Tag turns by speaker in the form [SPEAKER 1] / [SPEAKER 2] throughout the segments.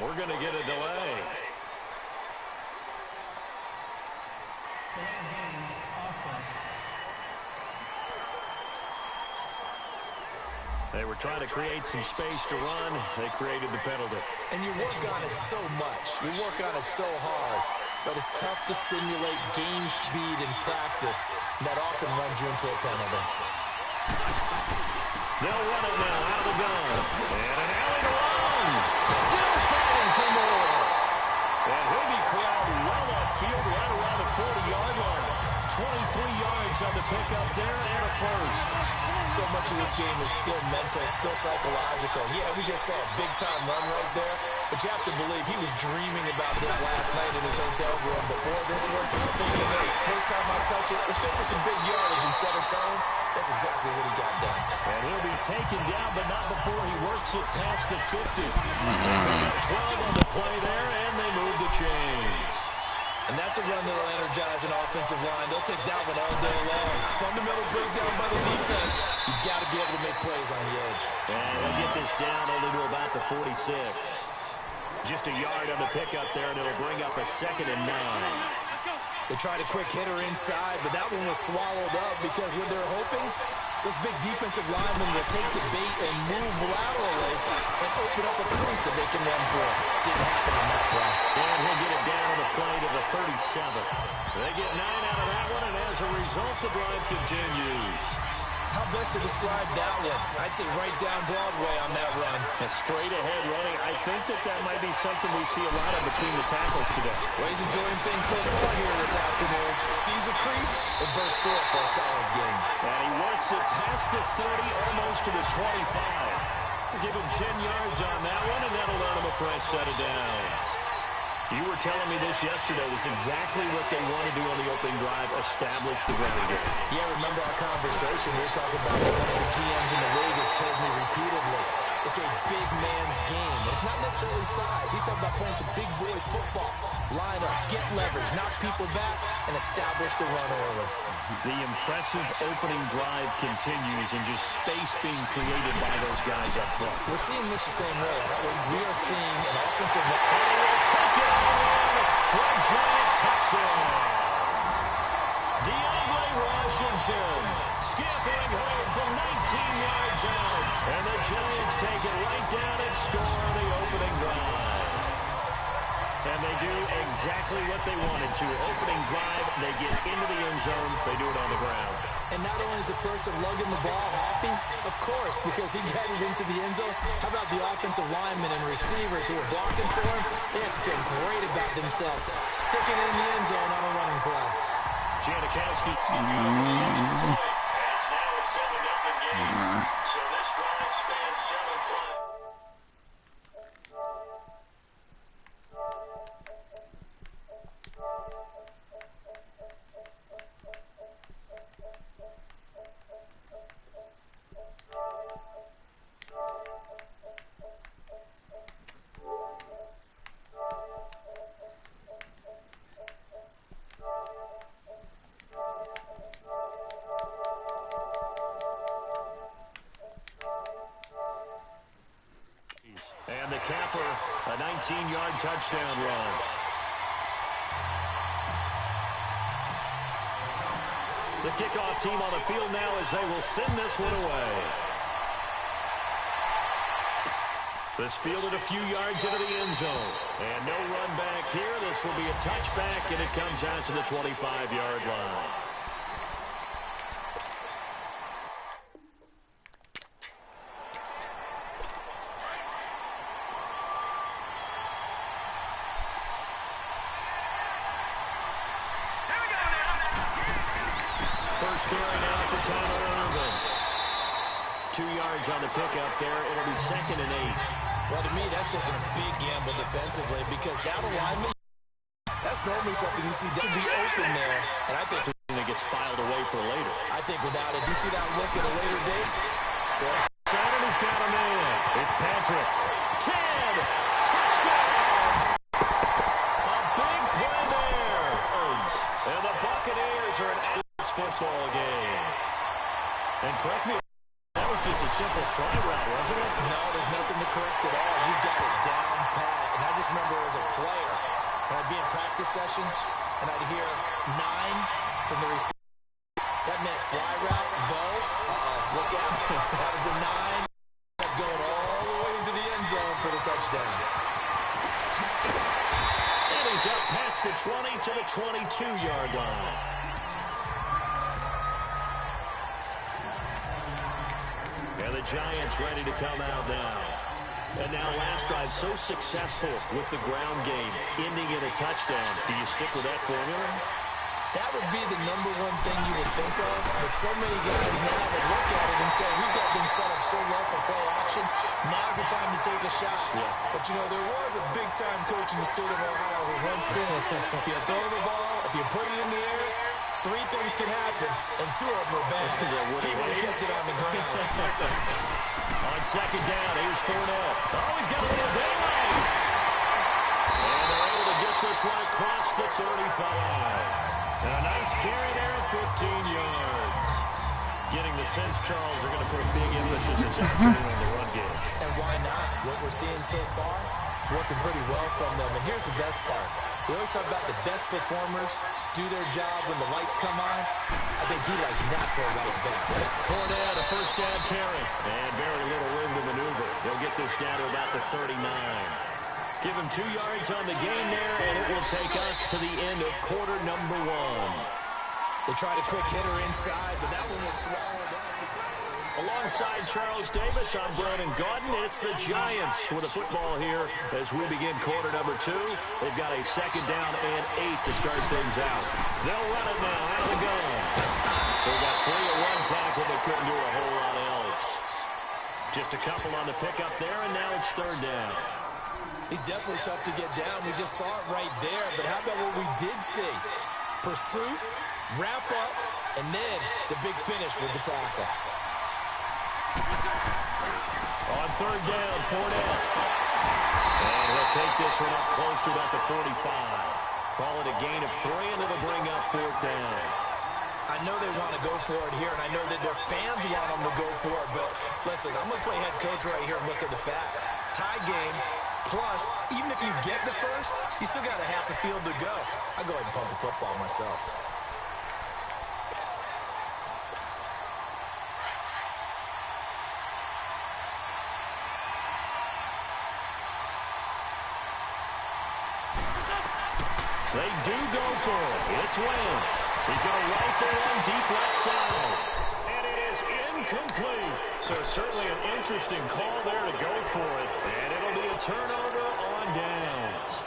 [SPEAKER 1] We're going to get a delay. They were trying to create some space to run. They created the penalty.
[SPEAKER 2] And you work on it so much. You work on it so hard. But it's tough to simulate game speed in practice. And that often runs you into a penalty.
[SPEAKER 1] They'll run it now out of the gun. And an alley to run. Still fighting for more. And he'll be corralled well upfield right around the 40-yard line. 23 yards on the pickup there and a first.
[SPEAKER 2] So much of this game is still mental, still psychological. Yeah, we just saw a big-time run right there. But you have to believe he was dreaming about this last night in his hotel room before this one. Thinking, hey, first time I touch it, let's go for some big yardage and set a tone. That's exactly what he got done.
[SPEAKER 1] And he'll be taken down, but not before he works it past the 50. They got 12 on the play there, and they move the chains.
[SPEAKER 2] And that's a run that will energize an offensive line. They'll take that one all day long. Fundamental breakdown by the defense. You've got to be able to make plays on the edge.
[SPEAKER 1] And they'll get this down only to about the 46. Just a yard on the pickup there, and it'll bring up a 2nd and 9.
[SPEAKER 2] They tried a quick hitter inside, but that one was swallowed up because what they're hoping, those big defensive linemen will take the bait and move laterally and open up a crease that they can run through. Didn't happen on that play.
[SPEAKER 1] And he'll get it down on the play to the 37. They get 9 out of that one, and as a result, the drive continues.
[SPEAKER 2] How best to describe that one? I'd say right down Broadway on that run.
[SPEAKER 1] A straight-ahead running. I think that might be something we see a lot of between the tackles today.
[SPEAKER 2] Well, he's enjoying things so far here this afternoon. Sees a crease and bursts through it for a solid game.
[SPEAKER 1] And he works it past the 30, almost to the 25. We'll give him 10 yards on that one, and that'll earn him a fresh set of downs. You were telling me this yesterday. This is exactly what they want to do on the opening drive, establish the ground game.
[SPEAKER 2] Yeah, remember our conversation. We were talking about one of the GMs in the league that's told me repeatedly, it's a big man's game. And it's not necessarily size. He's talking about playing some big boy football. Line up, get leverage, knock people back, and establish the run early.
[SPEAKER 1] The impressive opening drive continues and just space being created by those guys up front.
[SPEAKER 2] We're seeing this the same way. We are seeing an offensive
[SPEAKER 1] line. Take it on for a giant touchdown. DeAndre Washington scampering home from 19 yards out. And the Giants take it right down and score on the opening drive. And they do exactly what they wanted to. Opening drive, they get into the end zone. They do it on the ground.
[SPEAKER 2] And not only is the person lugging the ball happy, of course, because he got it into the end zone. How about the offensive linemen and receivers who are blocking for him? They have to feel great about themselves. Sticking it in the end zone on a running play.
[SPEAKER 1] Janikowski. And it's now a 7-0 game. So this drive spans 7 plays. And the capper, a 19-yard touchdown run. The kickoff team on the field now as they will send this one away. This fielded a few yards into the end zone. And no run back here. This will be a touchback, and it comes out to the 25-yard line. On the pickup there, it'll be 2nd and 8.
[SPEAKER 2] Well, to me, that's taking a big gamble defensively because that alignment, that's normally something you see to be open there, and I think
[SPEAKER 1] it gets filed away for later.
[SPEAKER 2] I think without it, you see that look at a later date?
[SPEAKER 1] And he's got a man. It's Patrick. 10. Touchdown. A big play there. And the Buccaneers are an ace football game. And correct me. That was just a simple fly route, wasn't it?
[SPEAKER 2] No, there's nothing to correct at all. You got it down pat. And I just remember as a player, when I'd be in practice sessions, and I'd hear 9 from the receiver. That meant fly route, go, look out. That was the 9. Going all the way into the end zone for the touchdown.
[SPEAKER 1] And he's up past the 20 to the 22-yard line. And the Giants ready to come out now. And now last drive so successful with the ground game, ending in a touchdown. Do you stick with that formula?
[SPEAKER 2] That would be the number one thing you would think of, but so many guys now would look at it and say, we've got them set up so well for play action, now's the time to take a shot. Yeah. But, you know, there was a big-time coach in the state of Ohio who once said, if you throw the ball, if you put it in the air, 3 things can happen, and 2 of them are bad. He would have kissed it on the ground.
[SPEAKER 1] On second down, here's Fournette. Oh, he's got a little daylight. And they're able to get this one across the 35. And a nice carry there of 15 yards. Getting the sense Charles are going to put a big emphasis this afternoon on the run game.
[SPEAKER 2] And why not? What we're seeing so far is working pretty well from them. And here's the best part. We always talk about the best performers do their job when the lights come on. I think he likes natural light best.
[SPEAKER 1] Fournette, a first down carry. And very little room to maneuver. He'll get this down to about the 39. Give him 2 yards on the gain there, and it will take us to the end of quarter number 1.
[SPEAKER 2] They tried a quick hitter inside, but that one was swallowed up.
[SPEAKER 1] Alongside Charles Davis, I'm Brandon Gaudin. It's the Giants with a football here as we begin quarter number 2. They've got a second down and 8 to start things out. They'll run it now out of the gun. So we got 3 at 1 tackle, but couldn't do a whole lot else. Just a couple on the pickup there, and now it's third down.
[SPEAKER 2] He's definitely tough to get down. We just saw it right there. But how about what we did see? Pursuit, wrap up, and then the big finish with the tackle.
[SPEAKER 1] On third down, Fournette. And he'll take this one up close to about the 45. Call it a gain of 3, and it'll bring up fourth down.
[SPEAKER 2] I know they want to go for it here, and I know that their fans want them to go for it. But, listen, I'm going to play head coach right here and look at the facts. Tie game. Plus, even if you get the first, you still got a half a field to go. I'll go ahead and pump the football myself.
[SPEAKER 1] They do go for it. It's Wentz. He's going to rifle one deep left side. And it is incomplete. So certainly an interesting call there to go for it. And it'll be a turnover on downs.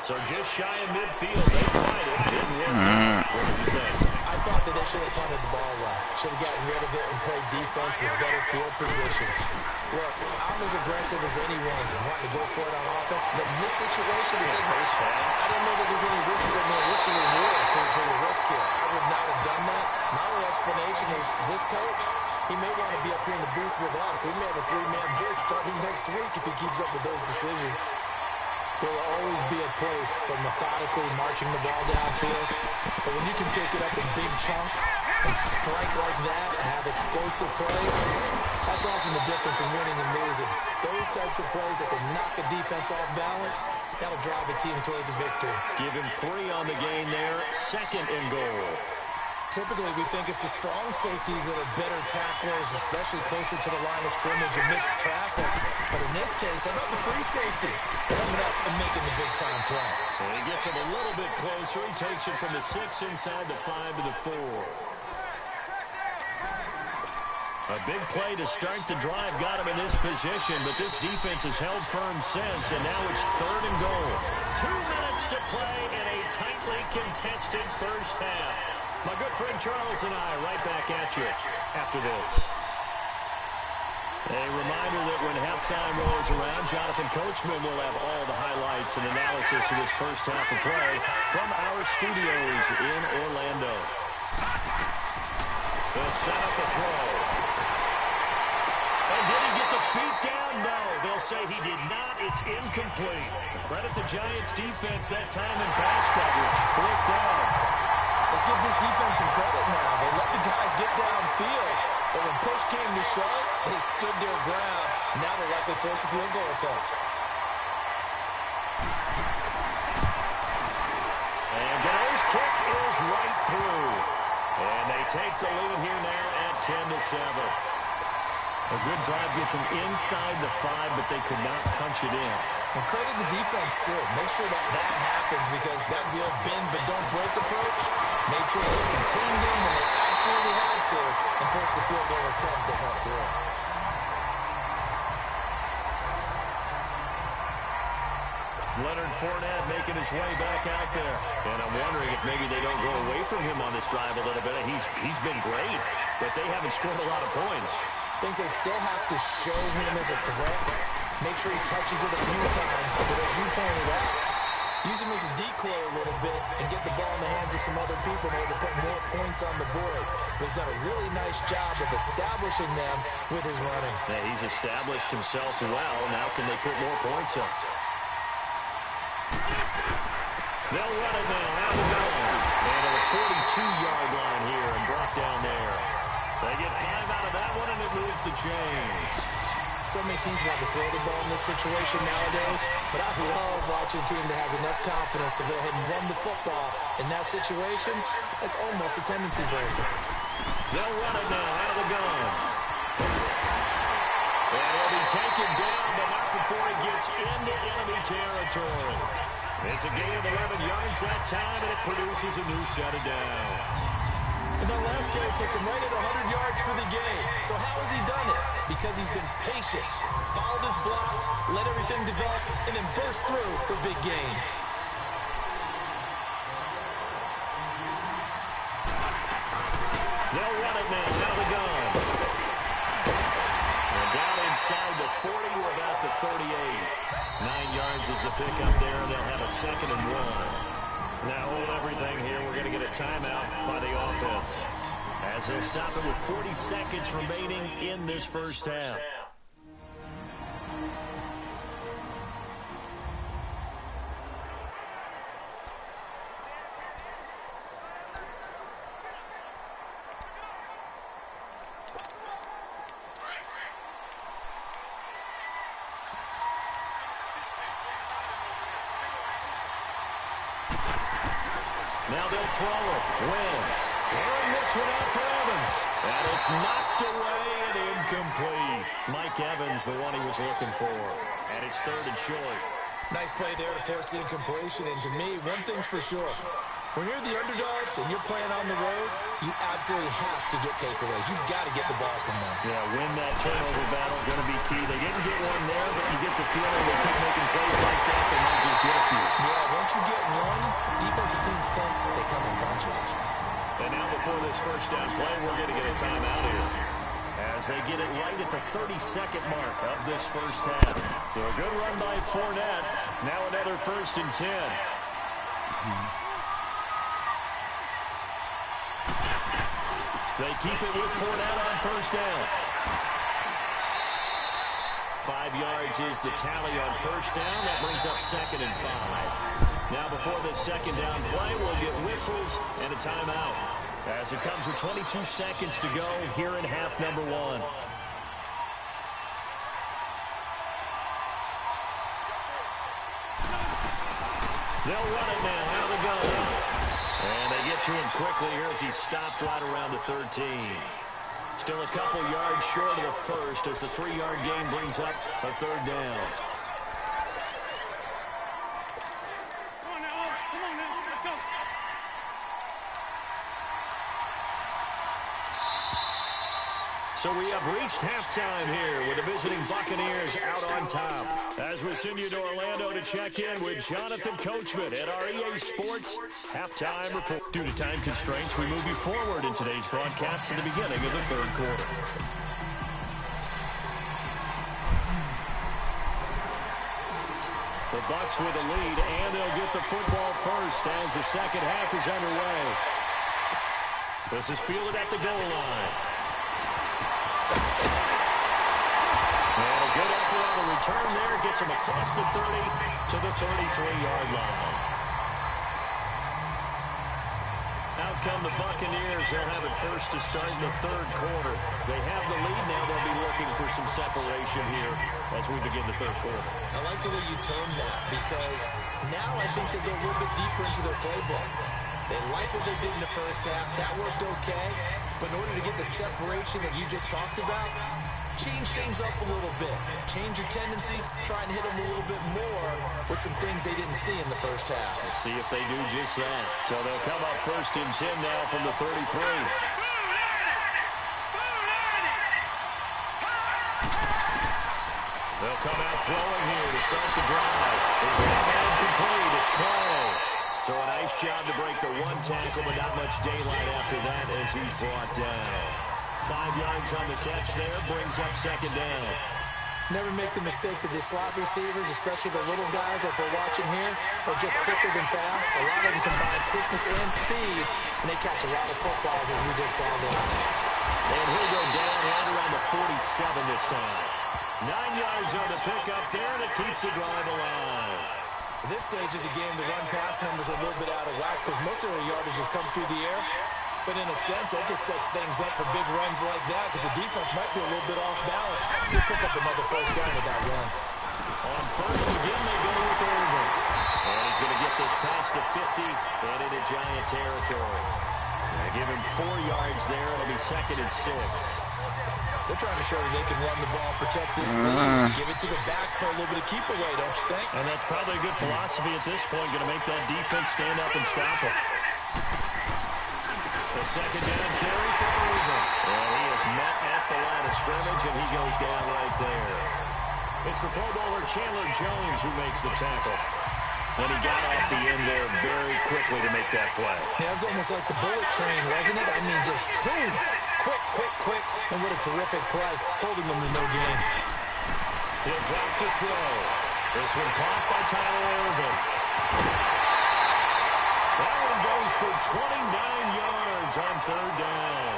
[SPEAKER 1] So just shy of midfield. They tried it. Didn't work. What did you think?
[SPEAKER 2] I thought that they should have punted the ball well. Should have gotten rid of it and played defense with better field position. Look, I'm as aggressive as anyone wanting to go for it on offense, but in this situation, I don't know that there's any risk or no risk reward for the risk here. I would not have done that. My only explanation is this coach, he may want to be up here in the booth with us. We may have a 3-man booth starting next week if he keeps up with those decisions. There will always be a place for methodically marching the ball downfield. But when you can pick it up in big chunks and strike like that and have explosive plays, that's often the difference in winning and losing. Those types of plays that can knock a defense off balance, that'll drive a team towards a victory.
[SPEAKER 1] Give him 3 on the game there. Second and goal.
[SPEAKER 2] Typically, we think it's the strong safeties that are better tacklers, especially closer to the line of scrimmage and mixed traffic. But in this case, how about the free safety? Coming up and making the big-time play.
[SPEAKER 1] And he gets him a little bit closer. He takes it from the 6 inside the 5 to the 4. A big play to start the drive got him in this position, but this defense has held firm since, and now it's third and goal. 2 minutes to play in a tightly contested first half. My good friend Charles and I right back at you after this. A reminder that when halftime rolls around, Jonathan Coachman will have all the highlights and analysis of this first half of play from our studios in Orlando. They'll set up a throw. And did he get the feet down? No. They'll say he did not. It's incomplete. Credit the Giants defense that time in pass coverage. Fourth down.
[SPEAKER 2] Let's give this defense some credit now. They let the guys get downfield. But when push came to shove, they stood their ground. Now they're likely force a field goal attempt.
[SPEAKER 1] goes right through. And they take the lead here now at 10-7. A good drive gets them inside the 5, but they could not punch it in.
[SPEAKER 2] Well, credit the defense, too. Make sure that happens because that's the old bend but don't break approach. Made sure they contained them when they absolutely had to and forced the field goal attempt that went through.
[SPEAKER 1] Leonard Fournette making his way back out there. And I'm wondering if maybe they don't go away from him on this drive a little bit. He's been great, but they haven't scored a lot of points.
[SPEAKER 2] I think they still have to show him as a threat. Make sure he touches it a few times. But as you pointed out, use him as a decoy a little bit and get the ball in the hands of some other people in order to put more points on the board. But he's done a really nice job of establishing them with his running.
[SPEAKER 1] Yeah, he's established himself well. Now can they put more points up? They'll run it now. Out of the gun. And at the 42-yard line here and brought down there. They get 5 out of that one, and it moves the chains.
[SPEAKER 2] So many teams want to throw the ball in this situation nowadays, but I love watching a team that has enough confidence to go ahead and run the football. In that situation, that's almost a tendency breaker.
[SPEAKER 1] They'll run it now. Out of the gun. And he'll be taken down, but not before he gets into enemy territory. It's a gain of 11 yards that time, and it produces a new set of downs.
[SPEAKER 2] And that last carry puts him right at 100 yards for the game. So how has he done it? Because he's been patient, followed his blocks, let everything develop, and then burst through for big gains.
[SPEAKER 1] They'll run it now. Out of the gun. And down inside the 40 to about the 38. 9 yards is the pickup there, and they'll have a 2nd and 1. Now hold everything here. We're going to get a timeout by the offense as they'll stop it with 40 seconds remaining in this first half. Now they'll throw it. Wentz. Airing this one out for Evans. And it's knocked away and incomplete. Mike Evans, the one he was looking for. And it's 3rd and short.
[SPEAKER 2] Nice play there to force the incompletion. And to me, one thing's for sure. When you're the underdogs and you're playing on the road, you absolutely have to get takeaways. You've got to get the ball from them.
[SPEAKER 1] Yeah, win that turnover battle, going to be key. They didn't get one there, but you get the feeling they keep making plays like that, they might just get a few.
[SPEAKER 2] Yeah, once you get one, defensive teams think they come in bunches.
[SPEAKER 1] And now before this first down play, we're going to get a timeout here. As they get it right at the 32nd mark of this first half. So a good run by Fournette. Now another 1st and 10. They keep it with Fournette on first down. 5 yards is the tally on first down. That brings up 2nd and 5. Now before this second down play, we'll get whistles and a timeout. As it comes with 22 seconds to go here in half number 1. They'll run it now out of the gun. And they get to him quickly here as he stopped right around the 13. Still a couple yards short of the first as the 3-yard gain brings up a 3rd down.
[SPEAKER 3] Come on now, let's go.
[SPEAKER 1] So we have reached halftime here with the visiting Buccaneers out on top. As we send you to Orlando to check in with Jonathan Coachman at our EA Sports Halftime Report. Due to time constraints, we move you forward in today's broadcast to the beginning of the 3rd quarter. The Bucs with a lead, and they'll get the football first as the second half is underway. This is fielded at the goal line. And a good effort on the return there gets him across the 30 to the 33-yard line. Out come the Buccaneers. They'll have it first to start in the 3rd quarter. They have the lead now. They'll be looking for some separation here as we begin the 3rd quarter.
[SPEAKER 2] I like the way you term that because now I think they go a little bit deeper into their playbook. They like what they did in the first half. That worked okay. But in order to get the separation that you just talked about, change things up a little bit. Change your tendencies. Try and hit them a little bit more with some things they didn't see in the first half.
[SPEAKER 1] We'll see if they do just that. So they'll come up 1st and 10 now from the 33. They'll come out throwing here to start the drive. It's incomplete. It's Clay. So a nice job to break the one tackle, but not much daylight after that as he's brought down. 5 yards on the catch there, brings up 2nd down.
[SPEAKER 2] Never make the mistake that the slot receivers, especially the little guys like we're watching here, are just quicker than fast. A lot of them combine quickness and speed, and they catch a lot of footballs as we just saw there.
[SPEAKER 1] And he'll go down right around the 47 this time. 9 yards on the pickup there, and it keeps the drive alive.
[SPEAKER 2] At this stage of the game, the run-pass numbers are a little bit out of whack because most of the yardage has come through the air. But in a sense, that just sets things up for big runs like that because the defense might be a little bit off balance. They'll pick up another 1st down with that run.
[SPEAKER 1] On 1st again, they go with Irvin. And he's going to get this past the 50 and into Giant territory. They give him 4 yards there. It'll be 2nd and 6.
[SPEAKER 2] They're trying to show that they can run the ball, protect this lead, give it to the backs, play a little bit of keep away, don't you think?
[SPEAKER 1] And that's probably a good philosophy at this point, going to make that defense stand up and stop them. The 2nd down carry for Irvin. And he is met at the line of scrimmage, and he goes down right there. It's the Pro Bowler Chandler Jones who makes the tackle. And he got off the end there very quickly to make that play.
[SPEAKER 2] Yeah, it was almost like the bullet train, wasn't it? I mean, just zoom. Quick. And what a terrific play, holding them to no gain.
[SPEAKER 1] He'll drop to throw. This one caught by Tyler Irvin. That one goes for 29 yards on 3rd down.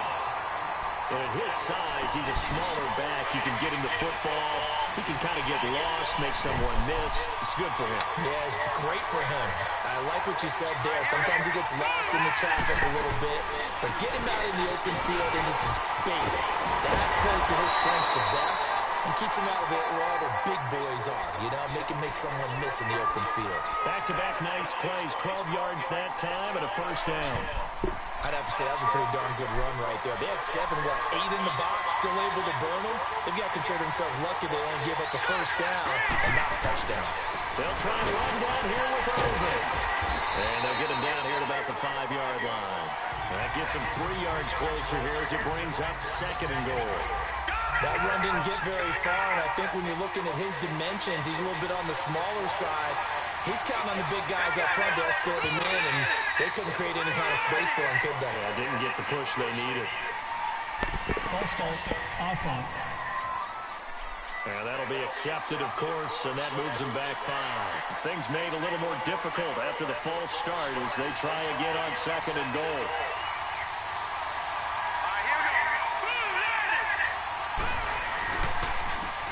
[SPEAKER 1] And at his size, he's a smaller back. You can get him the football. He can kind of get lost, make someone miss. It's good for him.
[SPEAKER 2] Yeah, it's great for him. I like what you said there. Sometimes he gets lost in the traffic a little bit. But get him out in the open field into some space. That plays to his strengths the best and keeps him out of it where all the big boys are. You know, make someone miss in the open field.
[SPEAKER 1] Back-to-back nice plays. 12 yards that time and a 1st down.
[SPEAKER 2] I'd have to say that was a pretty darn good run right there. They had 8 in the box, still able to burn them. They've got to consider themselves lucky they only gave up the 1st down and not a touchdown.
[SPEAKER 1] They'll try and run down here with Irvin. And they'll get him down here at about the 5-yard line. That gets him 3 yards closer here as it brings up 2nd and goal.
[SPEAKER 2] That run didn't get very far, and I think when you're looking at his dimensions, he's a little bit on the smaller side. He's counting on the big guys up front to escort him in, and they couldn't create any kind of space for him, could they?
[SPEAKER 1] Yeah, didn't get the push they needed.
[SPEAKER 4] False start, offense.
[SPEAKER 1] And that'll be accepted, of course, and that moves them back 5. Things made a little more difficult after the false start as they try again on 2nd and goal.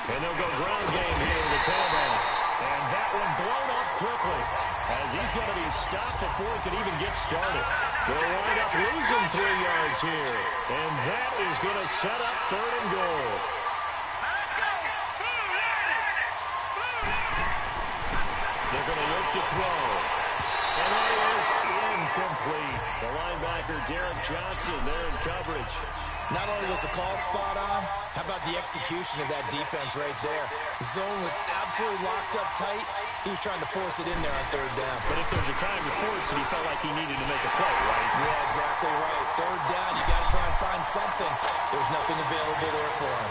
[SPEAKER 1] And they'll go ground game here with the tailback. And that one blown up quickly as he's going to be stopped before he can even get started. They'll wind up losing 3 yards here. And that is going to set up 3rd and goal. They're going to look to throw. And that is incomplete. The linebacker, Derek Johnson, there in coverage.
[SPEAKER 2] Not only was the call spot on, how about the execution of that defense right there? The zone was absolutely locked up tight. He was trying to force it in there on 3rd down.
[SPEAKER 1] But if there's a time to force it, he felt like he needed to make a play, right?
[SPEAKER 2] Yeah, exactly right. 3rd down, you got to try and find something. There's nothing available there for him.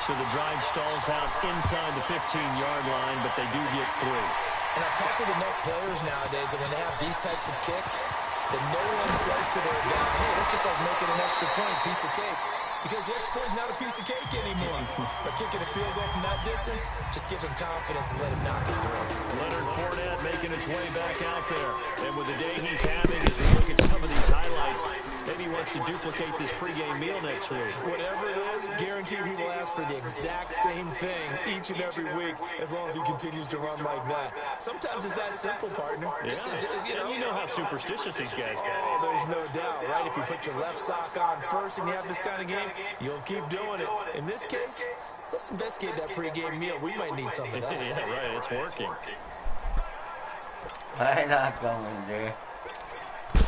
[SPEAKER 1] So the drive stalls out inside the 15-yard line, but they do get 3.
[SPEAKER 2] And I've talked with enough players nowadays that when they have these types of kicks, that no one says to their guy, hey, that's just like making an extra point, piece of cake. Because the extra point is not a piece of cake anymore. But kicking a field goal from that distance, just give him confidence and let him knock it through.
[SPEAKER 1] Leonard Fournette making his way back out there. And with the day he's having, as we look at some of these highlights, maybe he wants to duplicate this pregame meal next week.
[SPEAKER 2] Whatever it is, guaranteed he will ask for the exact same thing each and every week as long as he continues to run like that. Sometimes it's that simple, partner.
[SPEAKER 1] Yeah. You know how superstitious these guys get.
[SPEAKER 2] Oh, there's no doubt, right? If you put your left sock on first and you have this kind of game, you'll keep doing it. In this case, let's investigate that pregame meal. We might need some of that.
[SPEAKER 1] Yeah, right. It's working.
[SPEAKER 5] I'm not going there.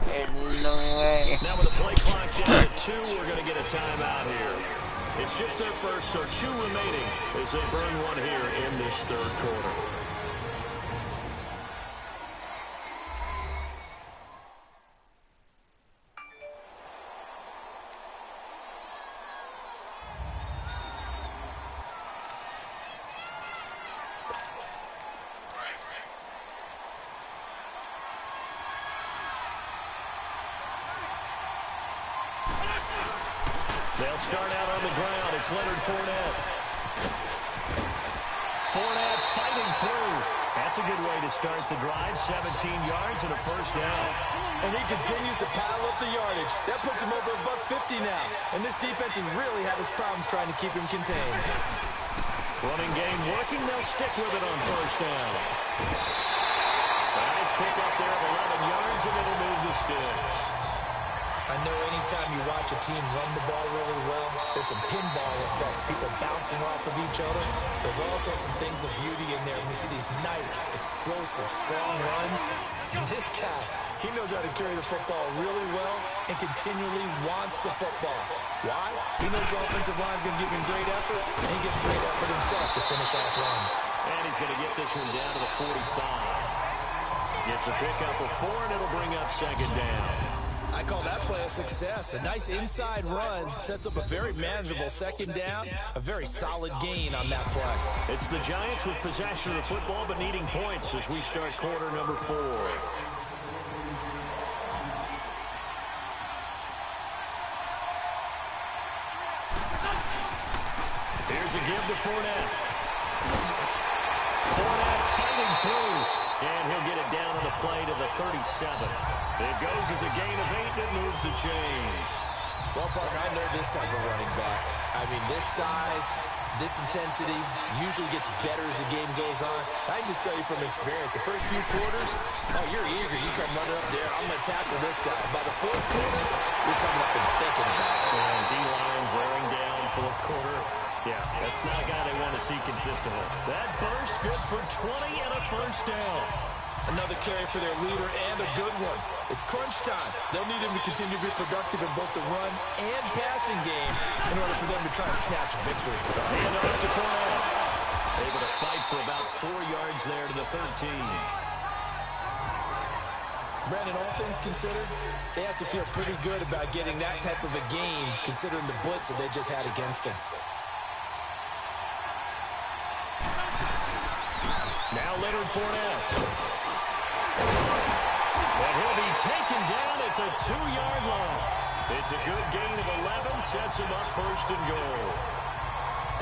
[SPEAKER 1] Now with the play clock down at 2, we're going to get a timeout here. It's just their first, so 2 remaining as they burn one here in this third quarter. They'll start out on the ground. It's Leonard Fournette. Fournette fighting through. That's a good way to start the drive. 17 yards and a first down.
[SPEAKER 2] And he continues to pile up the yardage. That puts him over $150 now. And this defense has really had its problems trying to keep him contained.
[SPEAKER 1] Running game working. They'll stick with it on first down. Nice pick up there of 11 yards, and it'll move the sticks.
[SPEAKER 2] I know anytime you watch a team run the ball really well, there's some pinball effect, people bouncing off of each other. There's also some things of beauty in there when you see these nice, explosive, strong runs. And this guy, he knows how to carry the football really well and continually wants the football. Why? He knows the offensive line's going to give him great effort, and he gives great effort himself to finish off runs.
[SPEAKER 1] And he's going to get this one down to the 45. Gets a pickup of 4, and it'll bring up second down.
[SPEAKER 2] I call that play a success. A nice inside run sets up a very manageable second down. A very solid gain on that play.
[SPEAKER 1] It's the Giants with possession of the football but needing points as we start quarter number 4. Here's a give to Fournette. Fournette fighting through. And he'll get it down on the play to the 37. It goes as a gain of 8, and it moves the chains.
[SPEAKER 2] Well, partner, I know this type of running back. I mean, this size, this intensity usually gets better as the game goes on. I can just tell you from experience, the first few quarters, oh, you're eager. You come running up there, I'm going to tackle this guy. By the fourth quarter, you're coming up and thinking about it.
[SPEAKER 1] And D-line wearing down fourth quarter. Yeah, that's not a guy they want to see consistently. That burst good for 20 and a first down.
[SPEAKER 2] Another carry for their leader and a good one. It's crunch time. They'll need him to continue to be productive in both the run and passing game in order for them to try and snatch a victory.
[SPEAKER 1] Hand off to Fournette. Able to fight for about 4 yards there to the 13.
[SPEAKER 2] Brandon, all things considered, they have to feel pretty good about getting that type of a game considering the blitz that they just had against them.
[SPEAKER 1] Now Leonard Fournette. And he'll be taken down at the 2-yard line. It's a good gain of 11, sets him up first and goal.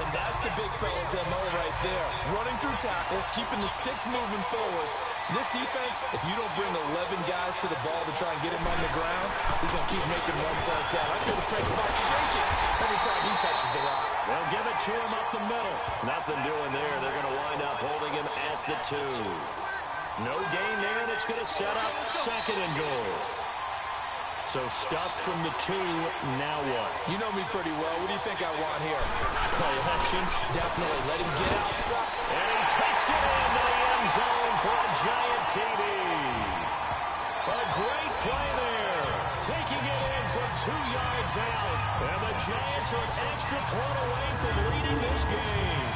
[SPEAKER 2] And that's the big fella's MO right there. Running through tackles, keeping the sticks moving forward. This defense, if you don't bring 11 guys to the ball to try and get him on the ground, he's going to keep making runs like that. I feel the press box shaking every time he touches the rock.
[SPEAKER 1] They'll give it to him up the middle. Nothing doing there. They're going to wind up holding him at the 2. No gain there, and it's going to set up second and goal. So stuffed from the 2, now what?
[SPEAKER 2] You know me pretty well. What do you think I want here?
[SPEAKER 1] Play action.
[SPEAKER 2] Definitely. Let him get outside.
[SPEAKER 1] And he takes it into the end zone for a giant TD. A great play there. Taking it in from 2 yards out. And the Giants are an extra point away from leading this game.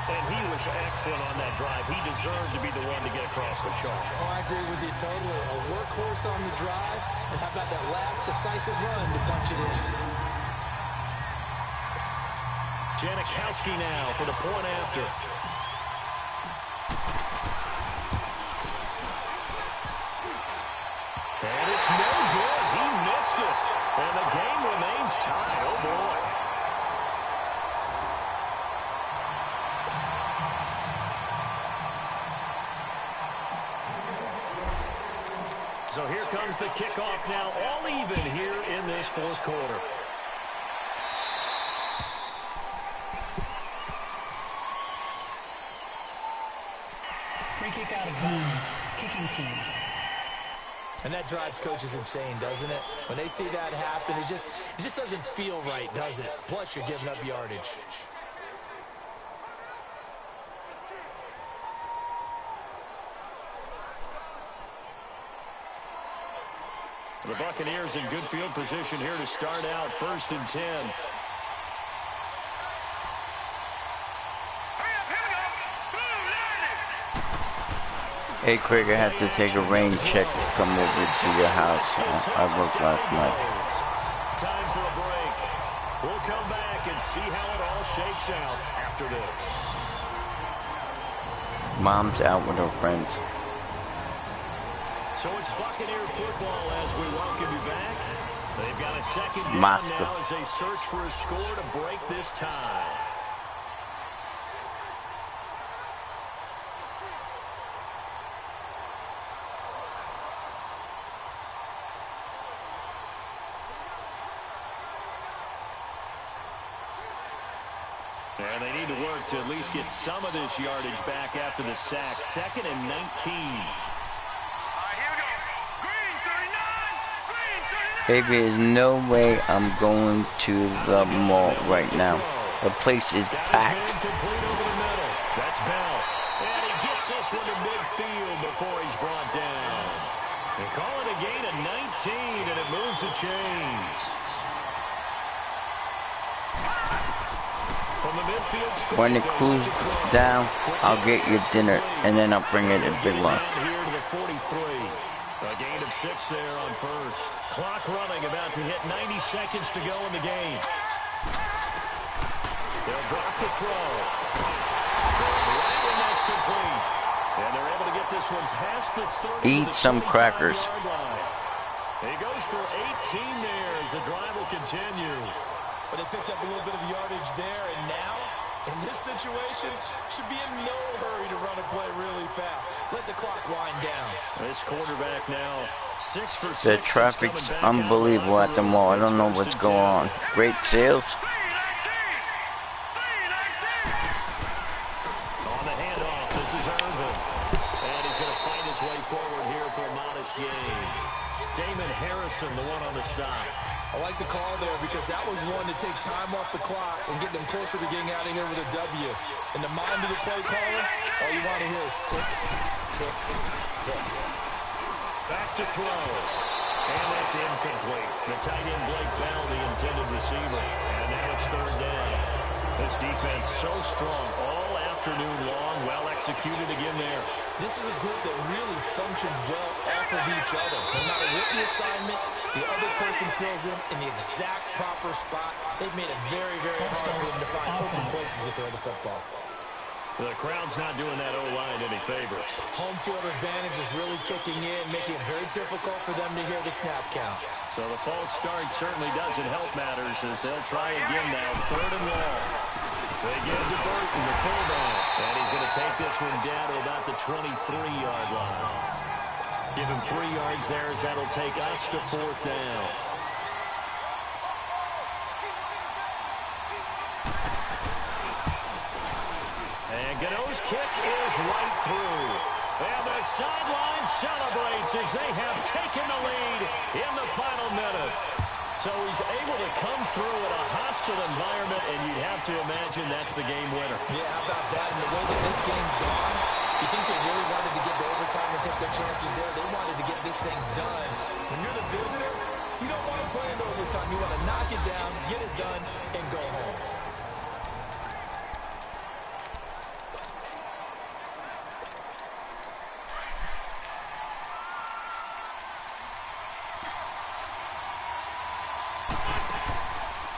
[SPEAKER 1] And he was excellent on that drive. He deserved to be the one to get across the chalk.
[SPEAKER 2] Oh, I agree with you totally. A workhorse on the drive. And how about that last decisive run to punch it in?
[SPEAKER 1] Janikowski now for the point after. And it's no good. He missed it. And the game remains tied. Oh, boy. So here comes the kickoff now, all even here in this fourth quarter.
[SPEAKER 4] Free kick out of bounds, kicking team.
[SPEAKER 2] And that drives coaches insane, doesn't it? When they see that happen, it just doesn't feel right, does it? Plus, you're giving up yardage.
[SPEAKER 1] The Buccaneers in good field position here to start out 1st and 10.
[SPEAKER 5] Hey Craig, I had to take a rain check to come over to your house. I worked last night.
[SPEAKER 1] Time for a break. We'll come back and see how it all shakes out after this.
[SPEAKER 5] Mom's out with her friends.
[SPEAKER 1] So it's Buccaneer football as we welcome you back. They've got a second down
[SPEAKER 5] Master.
[SPEAKER 1] now as they search for a score to break this tie. And they need to work to at least get some of this yardage back after the sack. 2nd and 19.
[SPEAKER 5] Baby, there's no way I'm going to the mall right now. The place is packed.
[SPEAKER 1] That's Bell. And he gets this one to midfield before he's brought down. They call it a gain of 19, and it moves the chains. From the midfield straight,
[SPEAKER 5] When it cools down, I'll get your dinner, and then I'll bring it a big lunch.
[SPEAKER 1] Here to the 43. A gain of 6 there on 1st. Clock running, about to hit 90 seconds to go in the game. They'll drop the throw. And that's complete. And they're able to get this one past the 30.
[SPEAKER 5] Eat some crackers.
[SPEAKER 1] He goes for 18 there as the drive will continue.
[SPEAKER 2] But they picked up a little bit of yardage there, and now, in this situation, should be in no hurry to run a play really fast. Let the clock wind down.
[SPEAKER 1] This quarterback now 6 for 6.
[SPEAKER 5] The traffic's unbelievable at the mall. I don't know what's going on. Great sales.
[SPEAKER 1] On the handoff, this is Irvin. And he's going to find his way forward here for a modest gain. Damon Harrison, the one on the stop.
[SPEAKER 2] I like the call there because that was one to take time off the clock and get them closer to getting out of here with a W. In the mind of the play caller, all you want to hear is tick, tick, tick.
[SPEAKER 1] Back to throw. And that's incomplete. The tight end Blake Bell, the intended receiver. And now it's 3rd down. This defense so strong all afternoon long. Well executed again there.
[SPEAKER 2] This is a group that really functions well off of each other. No matter what the assignment, the other person fills in the exact proper spot. They've made it very, very hard for them to find open places to throw the football.
[SPEAKER 1] The crowd's not doing that O-line any favors.
[SPEAKER 2] Home field advantage is really kicking in, making it very difficult for them to hear the snap count.
[SPEAKER 1] So the false start certainly doesn't help matters as they'll try again now. 3rd and long. They give it to Burton, the fullback. And he's going to take this one down to about the 23-yard line. Give him 3 yards there as that'll take us to 4th down. And Gano's kick is right through. And the sideline celebrates as they have taken the lead in the final minute. So he's able to come through in a hostile environment, and you'd have to imagine that's the game winner.
[SPEAKER 2] Yeah, how about that? And the way that this game's gone, you think they really wanted to get the overtime and take their chances there? They wanted to get this thing done. When you're the visitor, you don't want to play in overtime. You want to knock it down, get it done, and go home.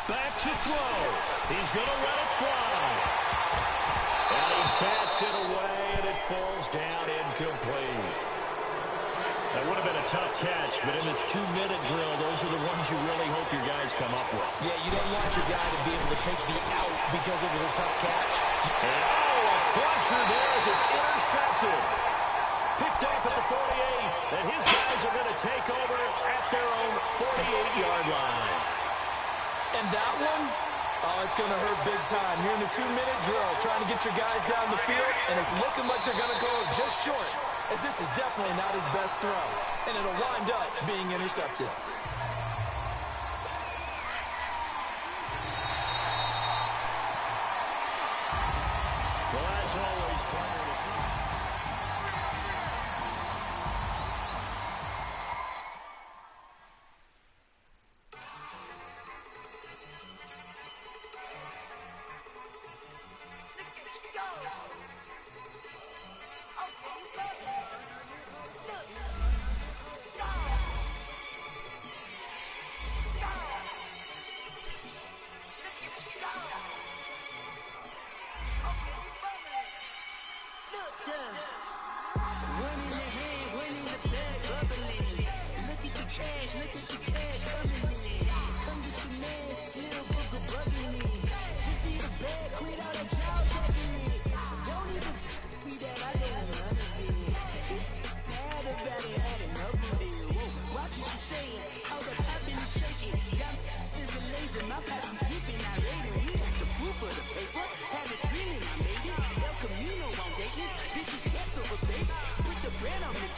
[SPEAKER 1] Back to throw. He's going to let it fly. And he bats it away, and it falls down incomplete. That would have been a tough catch, but in this 2-minute drill, those are the ones you really hope your guys come up with.
[SPEAKER 2] Yeah, you don't want your guy to be able to take the out because it was a tough catch.
[SPEAKER 1] And a crusher there as it's intercepted. Picked off at the 48, and his guys are going to take over at their own 48-yard line.
[SPEAKER 2] And that one, oh, it's going to hurt big time. You're in the 2-minute drill trying to get your guys down the field, and it's looking like they're going to go just short, as this is definitely not his best throw, and it'll wind up being intercepted.
[SPEAKER 1] Well, as always,
[SPEAKER 6] my passing dripping, I rated. We act the fool for the paper. Had a dream and I made it. El Camino on Dayton's. Bitches guess over baby. Put the bread on me.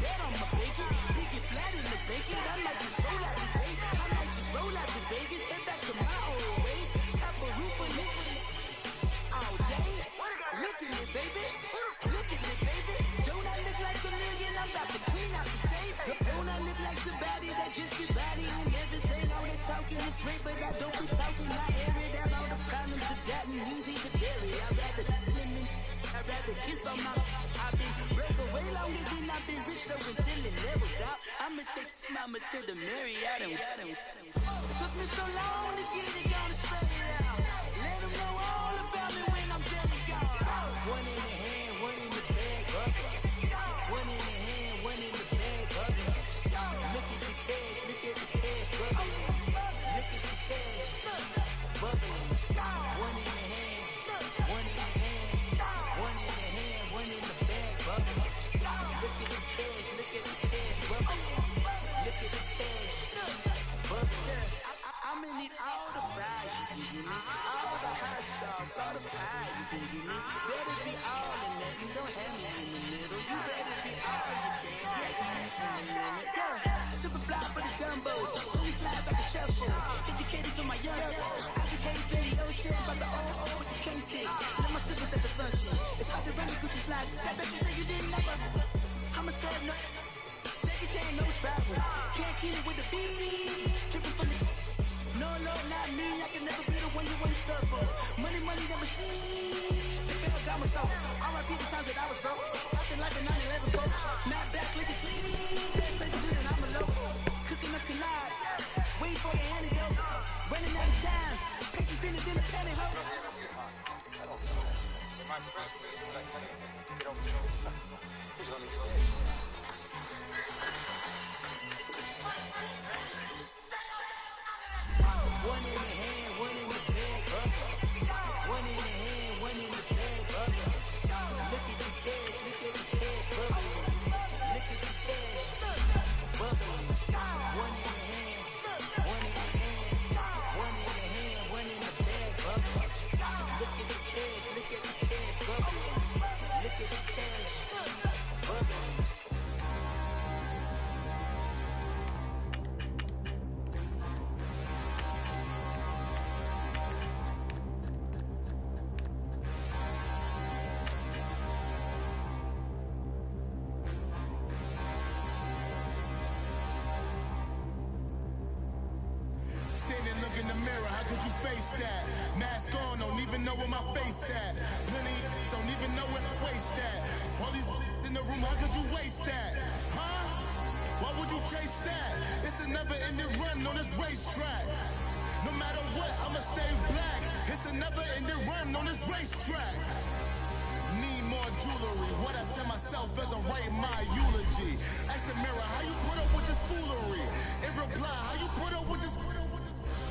[SPEAKER 6] Bread on my bacon. Big it flat in the bacon. I might just roll out today. I might just roll out to Vegas. Head back to my old ways. Have a roof for living all day. Look at me, baby. Look at me, baby. Don't I look like a million? I'm about to clean out the safe. Don't I look like somebody that just be bodying everything? All that talking is great, but I don't be talking. I air it out. All the problems have gotten easy to carry. I'd rather kiss on my. I've been broke for way longer than I've been rich, so until it levels out, I'ma take mama to the Marriott and took me so long to get it gonna straight out. Let them know all about me when I'm dead and gone. One in the hand, one in the bag, one in the hand, one in the bag, look at the cash, look at the cash, bubbling. Look at the cash, bubbling. One in the hand, one in the hand, one in the hand, one in the bag, bubbling. Look at the cash, look at the cash, bubbling. Look at the cash, bubbling. I'ma need all the fries you can give me, all the hot sauce, all the pie you can give me. Better be all in that, you don't have me in the middle. You better be all you can, yeah, in the limit. Yeah, super fly for the dumbos, only slides like a shuffle. Hit the cadence on my young I should case in the ocean, but the old with the cane stick. Let my slippers at the function. It's hard to run the Gucci slides. That bet you say you didn't never. I'm a stab, no. Take a chain, no travel. Can't kill it with the beat. Tripping from the. No, Lord, not me. I can never be the one you want to stuff for. Money, the machine. They feel like I'm a star. R.I.P. the times that I was broke. Acting like a 9/11 boat. Not back, looking clean. Bad places in and I'm alone. Cooking up collide. Waiting for the antidote. Running out of time. Patience in the panic hole.
[SPEAKER 7] My principle is what I tell you. Get over it. He's gonna get it.
[SPEAKER 6] One in the hand, one in the bag, one in the hand, one in the bag, look at the cash, look at the cash, bubbling. Look at the cash, bubbling. One in the hand, one in the hand, one in the hand, one in the bag, bubbling. Look at the cash, look at the cash, bubbling. Look at the cash, bubbling.
[SPEAKER 8] In the mirror, how could you face that? Mask on, don't even know where my face at. Plenty don't even know where to waste that. All these in the room, how could you waste that? Huh? Why would you chase that? It's a never-ending run on this racetrack. No matter what, I'ma stay black. It's a never-ending run on this racetrack. Need more jewelry. What I tell myself as I write my eulogy. Ask the mirror, how you put up with this foolery? In reply, how you put up with this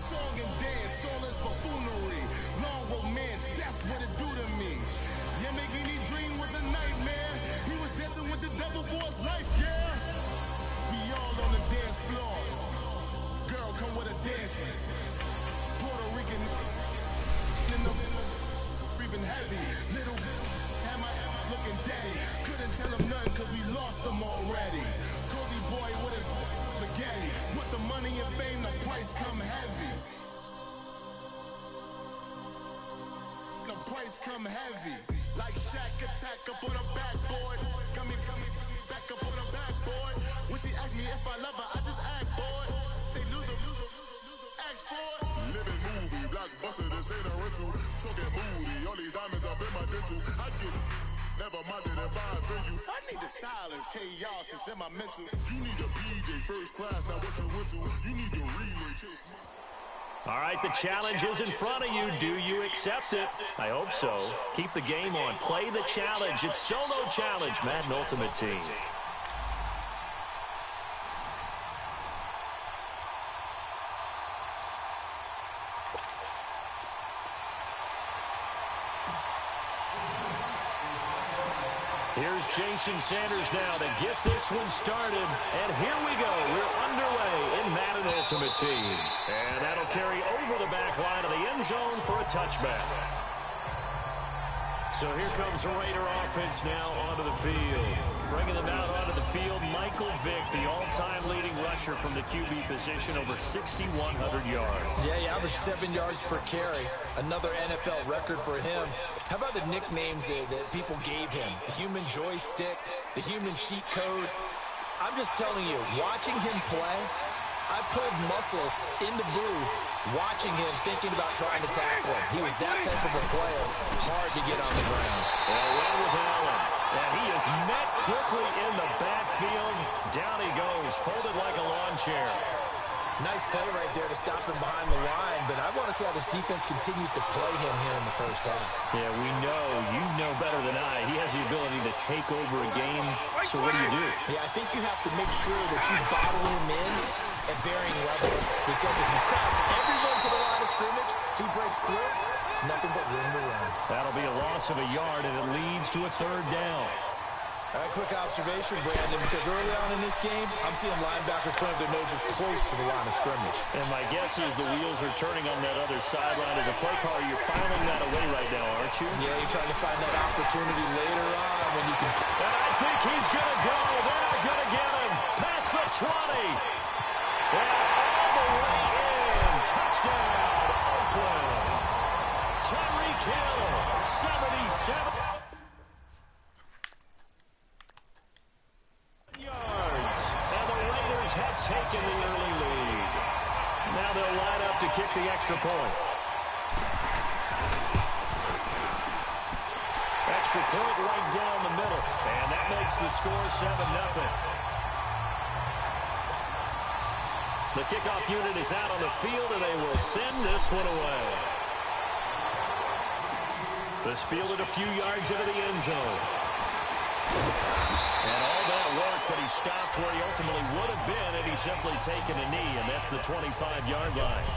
[SPEAKER 8] song and dance, all is buffoonery. Long romance, death, what it do to me? Yamagini dream was a nightmare. He was dancing with the devil for his life, yeah. We all on the dance floor. Girl, come with a dance. Puerto Rican in the breathing heavy. Little had my looking daddy. Couldn't tell him nothing cause we lost him already. Cozy boy with his spaghetti. With the money and fame, the price come heavy. The price come heavy. Like Shaq attack up on a backboard. Got me back up on a backboard. When she asked me if I love her, I just act bored. Say loser, ask for it. Living movie, blockbuster, this ain't a rental. Talking moody, all these diamonds up in my dental. I get never minded if I offend you. I need the silence, chaos is in my mental. You need a PJ first class, not what you went to. You need to relay chase.
[SPEAKER 1] All right, the challenge is in front of you. Do you accept it? I hope so. Keep the game on. Play the challenge. It's Solo Challenge, Madden Ultimate Team. Here's Jason Sanders now to get this one started. And here we go. We're underway in Madden Ultimate Team. And that'll carry over the back line of the end zone for a touchback. So here comes the Raider offense now onto the field. Bringing them out onto the field, Michael Vick, the all-time leading rusher from the QB position, over 6,100 yards.
[SPEAKER 2] Yeah, he averaged 7 yards per carry. Another NFL record for him. How about the nicknames that people gave him? The human joystick, the human cheat code. I'm just telling you, watching him play, I pulled muscles in the booth watching him, thinking about trying to tackle him. He was that type of a player, hard to get on the ground.
[SPEAKER 1] Well, well with Allen. And he is met quickly in the backfield. Down he goes, folded like a lawn chair.
[SPEAKER 2] Nice play right there to stop him behind the line, but I want to see how this defense continues to play him here in the first half.
[SPEAKER 1] Yeah, we know, you know better than I, he has the ability to take over a game. So what do?
[SPEAKER 2] Yeah, I think you have to make sure that you bottle him in at varying levels, because if you crowd everyone to the line of scrimmage, he breaks through, it's nothing but room to run.
[SPEAKER 1] That'll be a loss of a yard, and it leads to a third down.
[SPEAKER 2] All right, quick observation, Brandon, because early on in this game, I'm seeing linebackers putting their noses close to the line of scrimmage.
[SPEAKER 1] And my guess is the wheels are turning on that other sideline. As a play caller, you're filing that away right now, aren't you?
[SPEAKER 2] Yeah, you're trying to find that opportunity later on when you can...
[SPEAKER 1] And I think he's going to go. They're not going to get him. Past the 20. And all the way in. Touchdown, Oakland. Tyreek Hill, 77. Have taken the early lead. Now they'll line up to kick the extra point. Extra point right down the middle. And that makes the score 7-0. The kickoff unit is out on the field, and they will send this one away. This fielded a few yards into the end zone. And all that work, but he stopped where he ultimately would have been had he simply taken a knee, and that's the 25-yard line.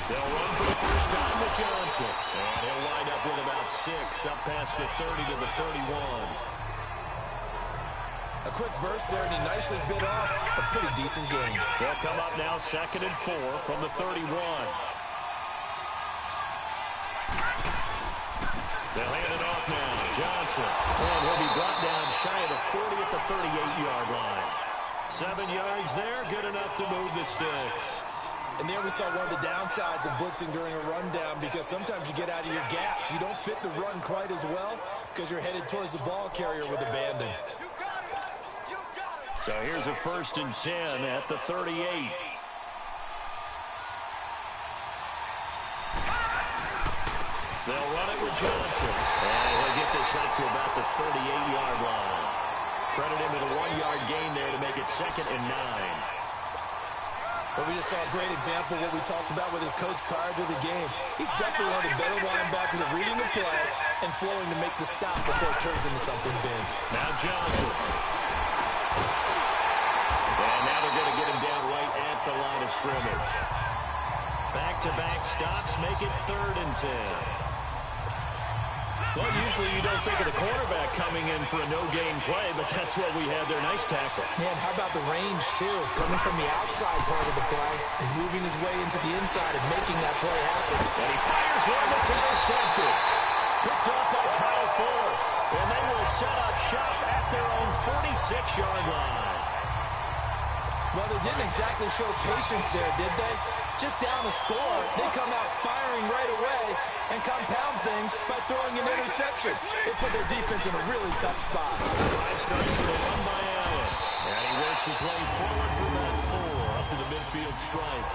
[SPEAKER 1] They'll run for the first time with Johnson. And he'll wind up with about 6, up past the 30 to the 31.
[SPEAKER 2] A quick burst there, and he nicely bit off a pretty decent game.
[SPEAKER 1] They'll come up now 2nd and 4 from the 31. They'll hand it off now. Johnson. And he'll be brought down shy of the 40 at the 38-yard line. 7 yards there, good enough to move the sticks.
[SPEAKER 2] And there we saw one of the downsides of blitzing during a rundown, because sometimes you get out of your gaps. You don't fit the run quite as well because you're headed towards the ball carrier with abandon.
[SPEAKER 1] So here's a 1st and 10 at the 38. They'll run it with Johnson. And he'll get this up to about the 38-yard line. Credit him with a 1-yard gain there to make it 2nd and 9.
[SPEAKER 2] But we just saw a great example of what we talked about with his coach prior to the game. He's definitely one of the better linebackers at reading the play and flowing to make the stop before it turns into something big.
[SPEAKER 1] Now Johnson. And now they're going to get him down right at the line of scrimmage. Back-to-back stops make it 3rd and 10. Well, usually you don't think of the quarterback coming in for a no-gain play, but that's what we had there. Nice tackle.
[SPEAKER 2] Man, how about the range, too? Coming from the outside part of the play and moving his way into the inside and making that play happen.
[SPEAKER 1] And he fires one that's intercepted. Picked up by Kyle Fuller. And they will set up shop at their own 46-yard line.
[SPEAKER 2] Well, they didn't exactly show patience there, did they? Just down a score, they come out firing right away and compound things by throwing an interception. They put their defense in a really tough spot.
[SPEAKER 1] 5 starts with a run by Allen. And he works his way forward from that 4 up to the midfield stripe.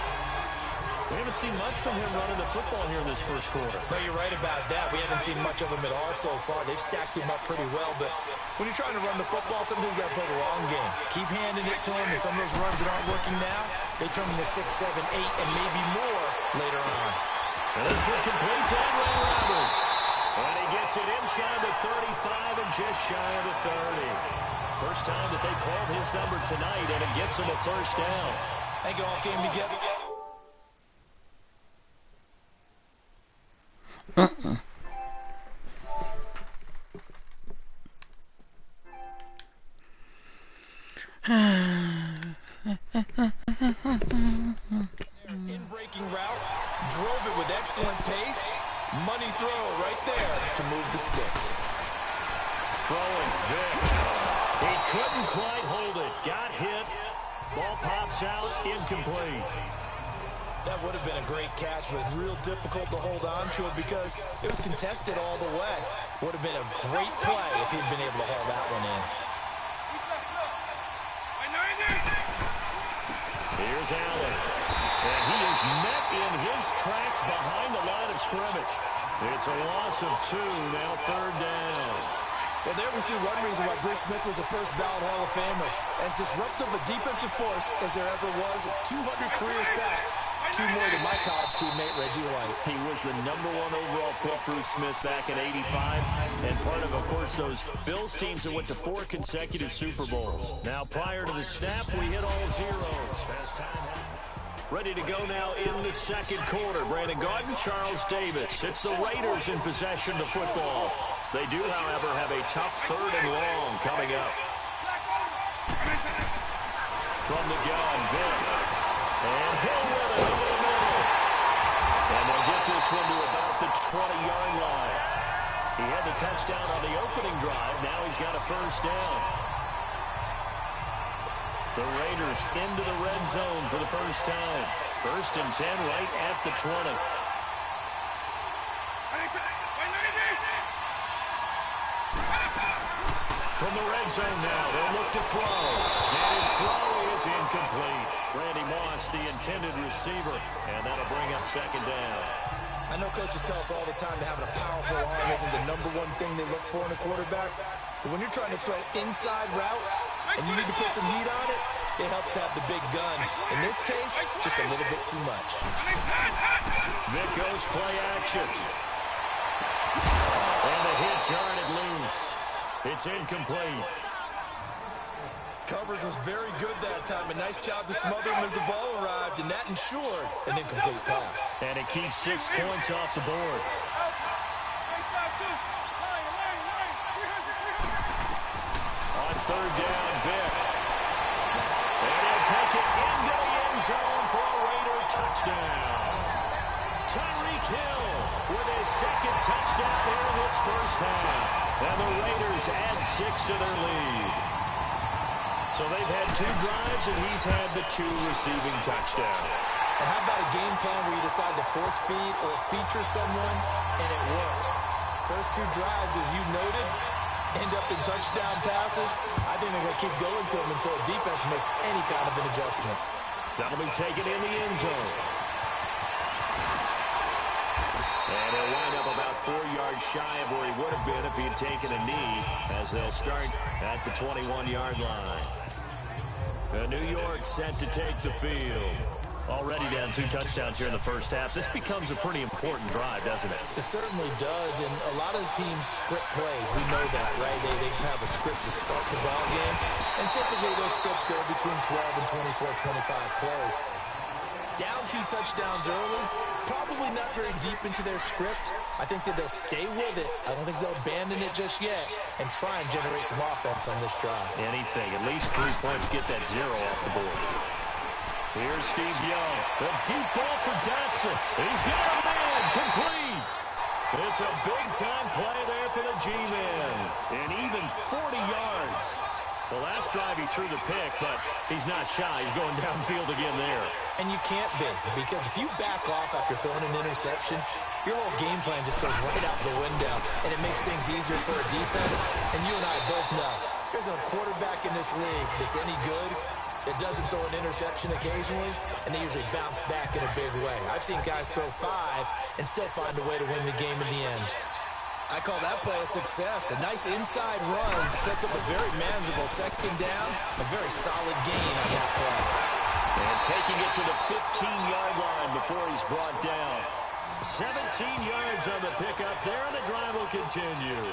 [SPEAKER 1] We haven't seen much from him running the football here in this first quarter.
[SPEAKER 2] No, you're right about that. We haven't seen much of him at all so far. They've stacked him up pretty well, but when you're trying to run the football, sometimes you got to play the long game. Keep handing it to him, and some of those runs that aren't working now, they turn into 6, 7, 8, and maybe more later on.
[SPEAKER 1] And this will complete to Ray Roberts. And he gets it inside the 35 and just shy of the 30. First time that they called his number tonight, and it gets him a first down.
[SPEAKER 2] I think it all came together. In-breaking route, drove it with excellent pace. Money throw right there to move the sticks.
[SPEAKER 1] Throwing Vic. He couldn't quite hold it. Got hit. Ball pops out. Incomplete.
[SPEAKER 2] That would have been a great catch, but real difficult to hold on to it because it was contested all the way. Would have been a great play if he'd been able to haul that one in.
[SPEAKER 1] Here's Allen. And he is met in his tracks behind the line of scrimmage. It's a loss of 2, now third down.
[SPEAKER 2] Well, there we see one reason why Bruce Smith was a first ballot Hall of Famer. As disruptive a defensive force as there ever was, 200 career sacks. 2 more than my college teammate, Reggie White.
[SPEAKER 1] He was the #1 overall pick, Bruce Smith, back in '85. And part of course, those Bills teams that went to 4 consecutive Super Bowls. Now, prior to the snap, we hit all zeros. As time ready to go now in the second quarter. Brandon Gaudin, Charles Davis. It's the Raiders in possession of the football. They do, however, have a tough 3rd and long coming up. From the gun, Vic. And Hill with it over the middle. And they'll get this one to about the 20-yard line. He had the touchdown on the opening drive. Now he's got a first down. The Raiders into the red zone for the first time. 1st and 10 right at the 20. From the red zone now, they'll look to throw. And his throw is incomplete. Randy Moss, the intended receiver, and that'll bring up 2nd down.
[SPEAKER 2] I know coaches tell us all the time that having a powerful arm isn't the #1 thing they look for in a quarterback. But when you're trying to throw inside routes and you need to put some heat on it, it helps to have the big gun. In this case, just a little bit too much.
[SPEAKER 1] Vic goes play action. And the hit jarred it loose. It's incomplete.
[SPEAKER 2] Coverage was very good that time. A nice job to smother him as the ball arrived, and that ensured an incomplete pass.
[SPEAKER 1] And it keeps 6 points off the board. On 3rd down, Vic. And he'll take it into the end zone for a Raider touchdown. Tyreek Hill with his 2nd touchdown here in this first half. And the Raiders add 6 to their lead. So they've had 2 drives, and he's had the 2 receiving touchdowns.
[SPEAKER 2] And how about a game plan where you decide to force feed or feature someone, and it works? First 2 drives, as you noted, end up in touchdown passes. I think they're going to keep going to them until defense makes any kind of an adjustment.
[SPEAKER 1] That'll be taken in the end zone. And he'll wind up about 4 yards shy of where he would have been if he had taken a knee, as they'll start at the 21-yard line. New York set to take the field. Already down 2 touchdowns here in the first half. This becomes a pretty important drive, doesn't it?
[SPEAKER 2] It certainly does, and a lot of the teams script plays. We know that, right? They have a script to start the ball game, and typically those scripts go between 12 and 24, 25 plays. Down 2 touchdowns early, probably not very deep into their script. I think that they'll stay with it. I don't think they'll abandon it just yet and try and generate some offense on this drive.
[SPEAKER 1] Anything, at least 3 points, get that 0 off the board. Here's Steve Young. The deep ball for Dotson. He's got a man, complete. It's a big-time play there for the G-Man. And even 40 yards. The last drive he threw the pick, but he's not shy. He's going downfield again there.
[SPEAKER 2] And you can't be, because if you back off after throwing an interception, your whole game plan just goes right out the window, and it makes things easier for a defense. And you and I both know, there's a quarterback in this league that's any good that doesn't throw an interception occasionally, and they usually bounce back in a big way. I've seen guys throw 5 and still find a way to win the game in the end. I call that play a success. A nice inside run sets up a very manageable 2nd down, a very solid gain on that play.
[SPEAKER 1] And taking it to the 15-yard line before he's brought down. 17 yards on the pickup there, and the drive will continue.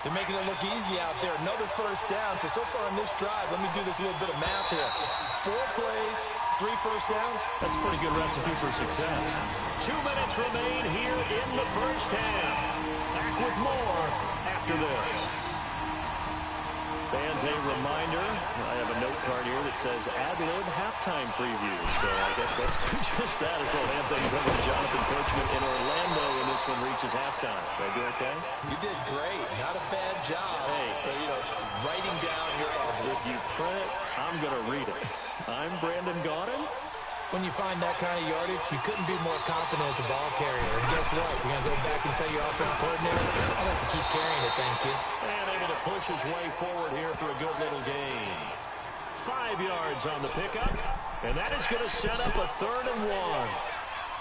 [SPEAKER 2] They're making it look easy out there. Another first down. So far on this drive, let me do this little bit of math here. 4 plays, 3 first downs.
[SPEAKER 1] That's a pretty good recipe for success. 2 minutes remain here in the first half. Back with more after this. Fans, a reminder, I have a note card here that says ad-lib halftime preview. So I guess let's do just that as well. Hand things over to Jonathan Coachman in Orlando when this one reaches halftime. Did I do okay?
[SPEAKER 2] You did great. Not a bad job.
[SPEAKER 1] Hey.
[SPEAKER 2] But, writing down your ad-lib.
[SPEAKER 1] If you print it, I'm going to read it. I'm Brandon Gaudin.
[SPEAKER 2] When you find that kind of yardage, you couldn't be more confident as a ball carrier. And guess what? You're going to go back and tell your offensive coordinator, I'd like to keep carrying it, thank you.
[SPEAKER 1] And able to push his way forward here for a good little gain. 5 yards on the pickup, and that is going to set up a 3rd and 1.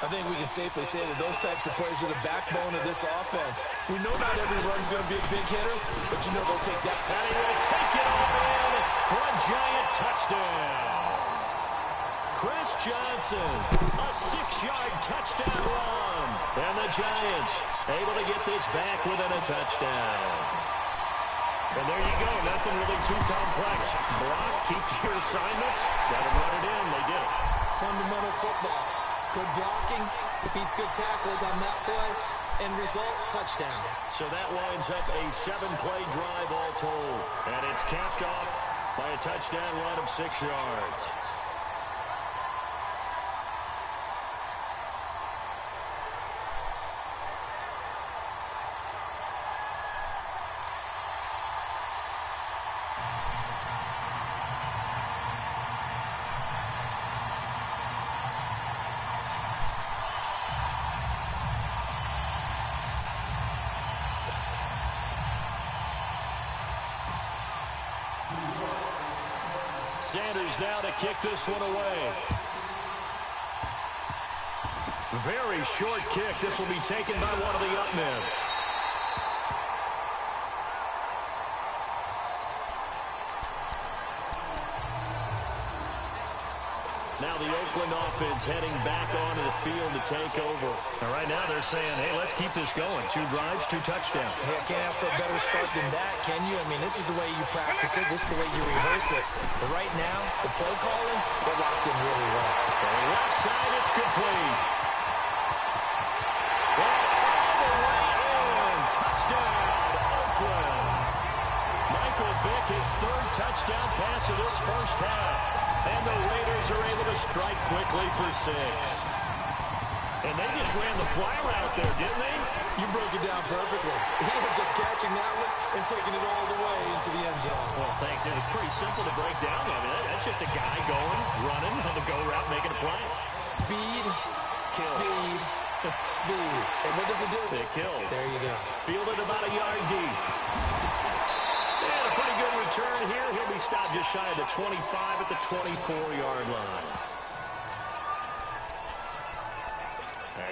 [SPEAKER 2] I think we can safely say that those types of plays are the backbone of this offense. We know not every run's going to be a big hitter, but they'll take that.
[SPEAKER 1] And he will take it all in for a giant touchdown. Chris Johnson, a 6-yard touchdown run. And the Giants able to get this back within a touchdown. And there you go. Nothing really too complex. Block, keep to your assignments. Got to run it in. They did it.
[SPEAKER 2] Fundamental football. Good blocking, beats good tackling on that play, and result, touchdown.
[SPEAKER 1] So that winds up a 7-play drive all told. And it's capped off by a touchdown run of 6 yards. Sanders now to kick this one away. Very short kick. This will be taken by one of the up men. Now the Oakland offense heading back onto the field to take over. And right now they're saying, hey, let's keep this going. 2 drives, 2 touchdowns.
[SPEAKER 2] Yeah, can't ask for a better start than that, can you? I mean, this is the way you practice it. This is the way you rehearse it. But right now, the play calling, they're locked in really well.
[SPEAKER 1] From the left side, it's complete. All the way in. Touchdown, Oakland. Michael Vick, his 3rd touchdown pass of this first half. And the Raiders are able to strike quickly for 6. And they just ran the fly route there, didn't they?
[SPEAKER 2] You broke it down perfectly. He ends up catching that one and taking it all the way into the end zone.
[SPEAKER 1] Well, thanks. It was pretty simple to break down. I mean, that's just a guy going, running on the go route, making a play.
[SPEAKER 2] Speed,
[SPEAKER 1] Kills.
[SPEAKER 2] speed, speed. And what does it do?
[SPEAKER 1] It kills.
[SPEAKER 2] There you go.
[SPEAKER 1] Fielded about a yard deep. And a pretty good return here. He'll be stopped just shy of the 25 at the 24-yard line.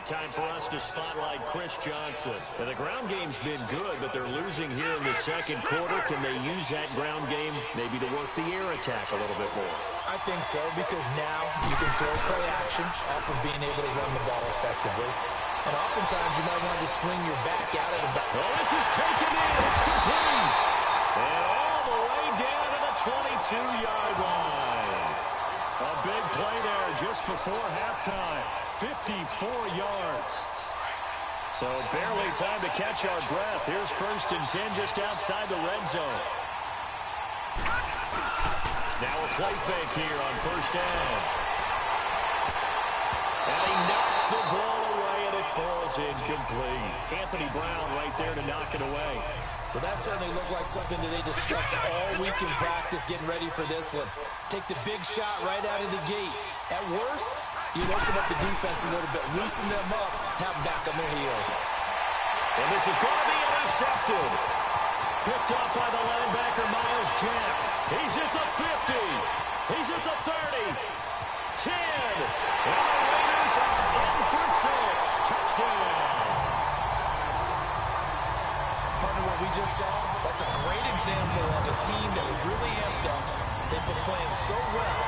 [SPEAKER 1] Time for us to spotlight Chris Johnson. And the ground game's been good, but they're losing here in the second quarter. Can they use that ground game maybe to work the air attack a little bit more?
[SPEAKER 2] I think so, because now you can throw play action off of being able to run the ball effectively. And oftentimes you might want to swing your back out of the back.
[SPEAKER 1] Oh, this is taken in. It's complete. And all the way down to the 22-yard line. A big play there just before halftime. 54 yards. So barely time to catch our breath. Here's 1st and 10 just outside the red zone. Now a play fake here on 1st down. And he knocks the ball away, and it falls incomplete. Anthony Brown right there to knock it away.
[SPEAKER 2] Well, that certainly looked like something that they discussed all week in practice, getting ready for this one. Take the big shot right out of the gate. At worst, you open up the defense a little bit, loosen them up, have them back on their heels.
[SPEAKER 1] And this is going to be intercepted. Picked up by the linebacker, Miles Jack. He's at the 50. He's at the 30. 10. And the Raiders are in for 6. Touchdown.
[SPEAKER 2] Partner, what we just saw, that's a great example of a team that was really amped up. They've been playing so well,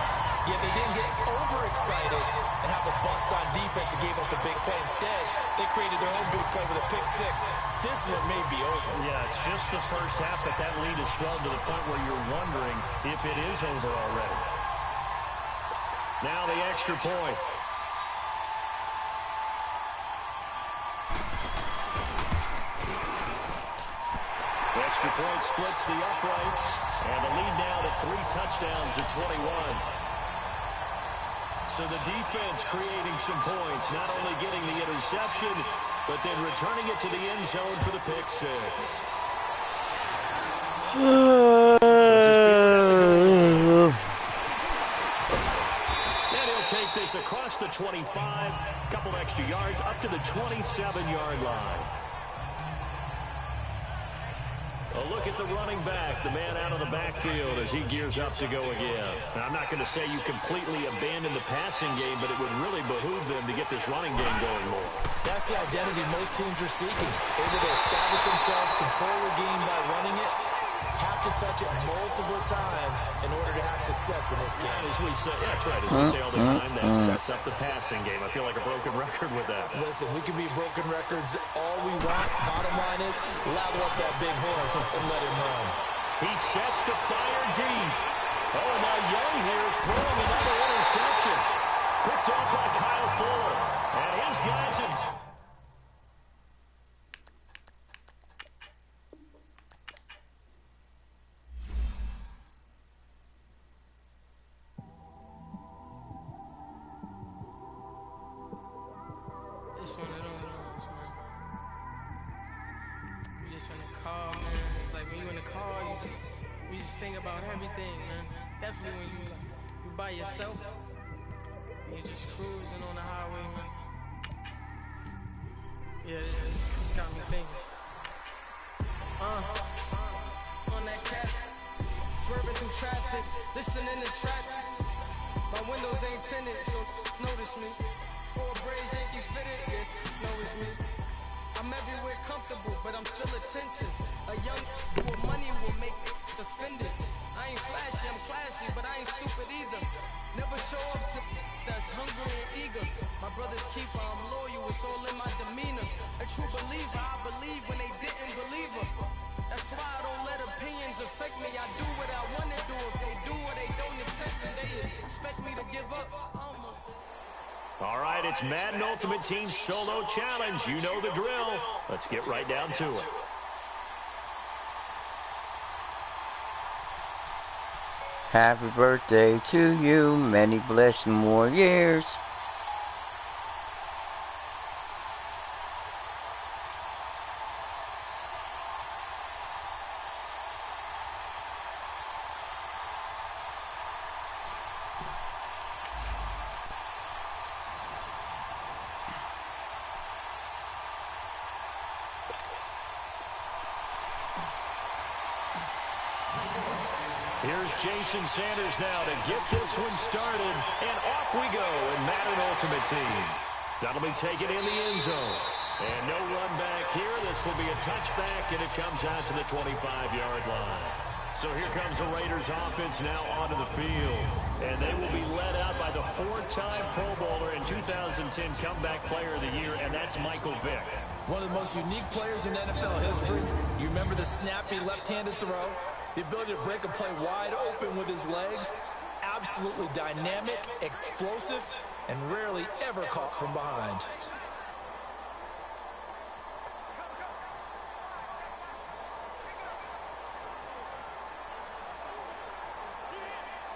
[SPEAKER 2] yet they didn't get overexcited and have a bust on defense and gave up a big play. Instead, they created their own big play with a pick six. This one may be over.
[SPEAKER 1] Yeah, it's just the first half, but that lead has swelled to the point where you're wondering if it is over already. Now the extra point. The extra point splits the uprights, and the lead now to 3 touchdowns at 21. So the defense creating some points, not only getting the interception, but then returning it to the end zone for the pick six. And he'll take this across the 25, couple extra yards, up to the 27-yard line. A look at the running back, the man out of the backfield as he gears up to go again. Now, I'm not going to say you completely abandon the passing game, but it would really behoove them to get this running game going more.
[SPEAKER 2] That's the identity most teams are seeking. Able to establish themselves, control the game by running it, have to touch it multiple times in order to have success in this game.
[SPEAKER 1] As we say, that's right, as we say all the time, that sets up the passing game. I feel like a broken record with that.
[SPEAKER 2] Listen, we can be broken records all we want. Bottom line is, lather up that big horse and let him run.
[SPEAKER 1] He sets to fire deep. Oh, and now Young here throwing another interception. Picked off by Kyle Fuller. And his guys have...
[SPEAKER 9] It's one of them ones, man. You just in the car, man. It's like when you in the car, you just think about everything, man. Definitely when you by yourself, and you're just cruising on the highway, man. Yeah, it's got me thinking. On that cap, swerving through traffic, listening to track. My windows ain't tinted, so notice me. 4 braids Yankee fitted, yeah, notice me. I'm everywhere comfortable, but I'm still attentive. A young with money will make offended. I ain't flashy, I'm classy, but I ain't stupid either. Never show up to that's hungry and eager. My brother's keeper, I'm loyal, it's all in my demeanor. A true believer, I believe when they didn't believe her. That's why I don't let opinions affect me. I do what I want to do. If they do or they don't accept it, they expect me to give up. Almost.
[SPEAKER 1] All right, it's Madden Ultimate Team Solo Challenge. You know the drill. Let's get right down to it.
[SPEAKER 5] Happy birthday to you. Many blessed more years.
[SPEAKER 1] Here's Jason Sanders now to get this one started, and off we go in Madden Ultimate Team. That'll be taken in the end zone. And no run back here. This will be a touchback, and it comes out to the 25-yard line. So here comes the Raiders offense now onto the field. And they will be led out by the 4-time Pro Bowler and 2010 Comeback Player of the Year, and that's Michael Vick.
[SPEAKER 2] One of the most unique players in NFL history. You remember the snappy left-handed throw? The ability to break a play wide open with his legs. Absolutely dynamic, explosive, and rarely ever caught from behind.